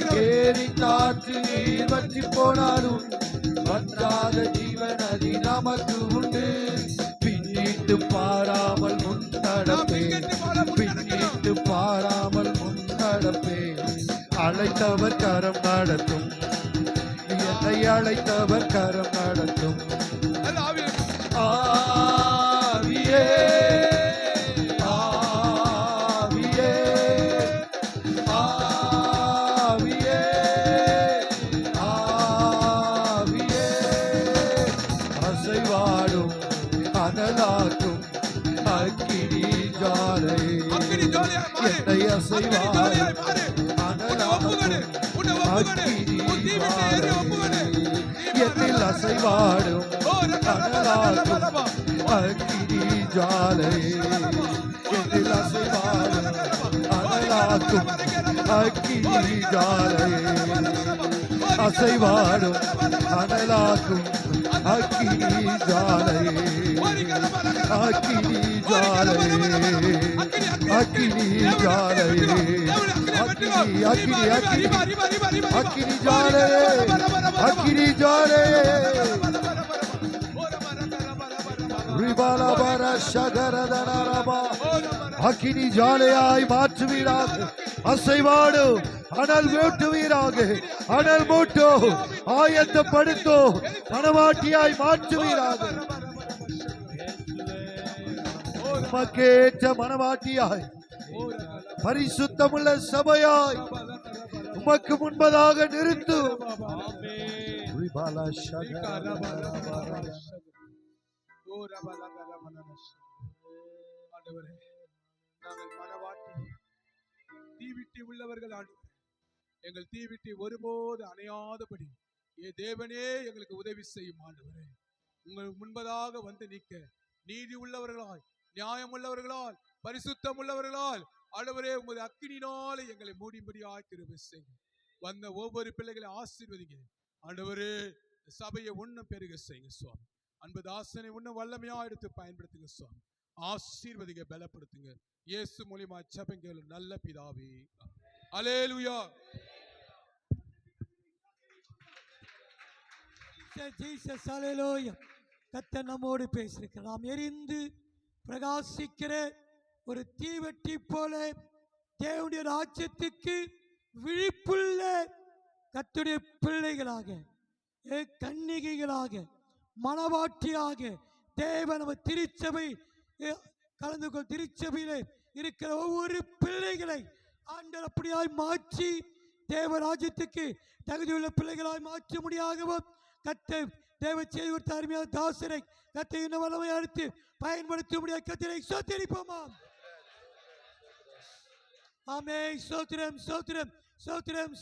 கேரி தாற்று நீர் வற்றி போனாலும் வற்றாத ஜீவன் அது நமக்கு உண்டு பின்னிட்டு பாராமல் முன்னடப்பே பின்னிட்டு பாராமல் முன்னடப்பே அழைத்தவர் கரம் நடத்தும் என்னை அழைத்தவர் கரம் நடத்தும் ஆவியே ஆவியே ஆவியே ஆவியே அசைவாடும் அனலாக்கும் அக்கினி ஜுவாலையே என்னை அசைவாடும் அனலாக்கும் அக்கினி ஜுவாலையே என்னில் அசைவாடும் அனலாக்கும் அக்கினி ஜுவாலையே என்னில் அசைவாடும் அனலாக்கும் அக்கினி ஜுவாலையே அசைவாடும் அனலாக்கும் அக்கினி ஜுவாலையே அக்கினி ஜுவாலையே அக்கினி ஜுவாலையே அக்கினி அக்கினி அக்கினி ஜுவாலையே அக்கினி ஜுவாலையே ரிபாலபர ஷகரதனரபா அக்கினி ஜுவாலையாய் மாற்றுவீராக அசைவாடு அனல் மூட்டுவீராக அனல் மூட்டோ ஆயத்தப்படுத்தோ மனவாட்டியாய் மாற்றுவீராக உமக்கேற்ற மனவாட்டியாய் பரிசுத்தமுள்ள சபையாய் உமக்கு முன்பதாக நிறுத்து ஆண்டவரே, நாங்கள் மனவாட்டி தீவிட்டி உள்ளவர்கள் ஆண்டவரே, எங்கள் தீவிட்டி ஒருபோது அணையாதபடி தேவனே எங்களுக்கு உதவி செய்யும் ஆண்டவரே. உங்கள் முன்பதாக வந்து நிற்க நீதி உள்ளவர்களாய் நியாயம் உள்ளவர்களால் பரிசுத்தம் உள்ளவர்களால் ஆண்டவரே உமது அக்கினினாலே எங்களை மூடிம்படியாய் கிருபை செய்யும். வந்த ஒவ்வொரு பிள்ளைகளை ஆசீர்வதிங்க ஆண்டவரே. சபையை உன்னும் பெருக செய்யுங்க சுவாமி. அன்பு தாசனை உன்னும் வல்லமையா எடுத்து பயன்படுத்துங்க சுவாமி. ஆசீர்வதிங்க, பலப்படுத்துங்க. இயேசு மூலியமா ஜெபங்க நல்ல பிதாவே. அல்லேலூயா. ஜீசஸ் அல்லேலூயா. கர்த்தர் நம்மோடு பேசியிருக்கிறார். நாம் எரிந்து பிரகாசிக்கிற ஒரு தீவெட்டி போல தேவனுடைய ராஜ்யத்துக்கு விழிப்புள்ள கர்த்தருடைய பிள்ளைகளாக, கன்னிகைகளாக, மணவாட்டியாக தேவன் நம்ம திருச்சபை கலந்து கொள் திருச்சபையிலே இருக்கிற ஒவ்வொரு பிள்ளைகளை ஆண்டவர் அப்படியாய் மாற்றி தேவராஜ்யத்துக்கு தகுதியுள்ள பிள்ளைகளாய் மாற்ற முடியாகவும் கர்த்தர் தேவ செய்தி ஒரு அருமையான தாசரை கர்த்தர் இன்னும் வல்லமை அளித்து பயன்படுத்த முடியாத கர்த்தரை ஸ்தோத்திரிப்போமா. ஆமென். ஸ்தோத்திரம், ஸ்தோத்திரம், ஸ்தோத்திரம், ஸ்தோத்திரம்.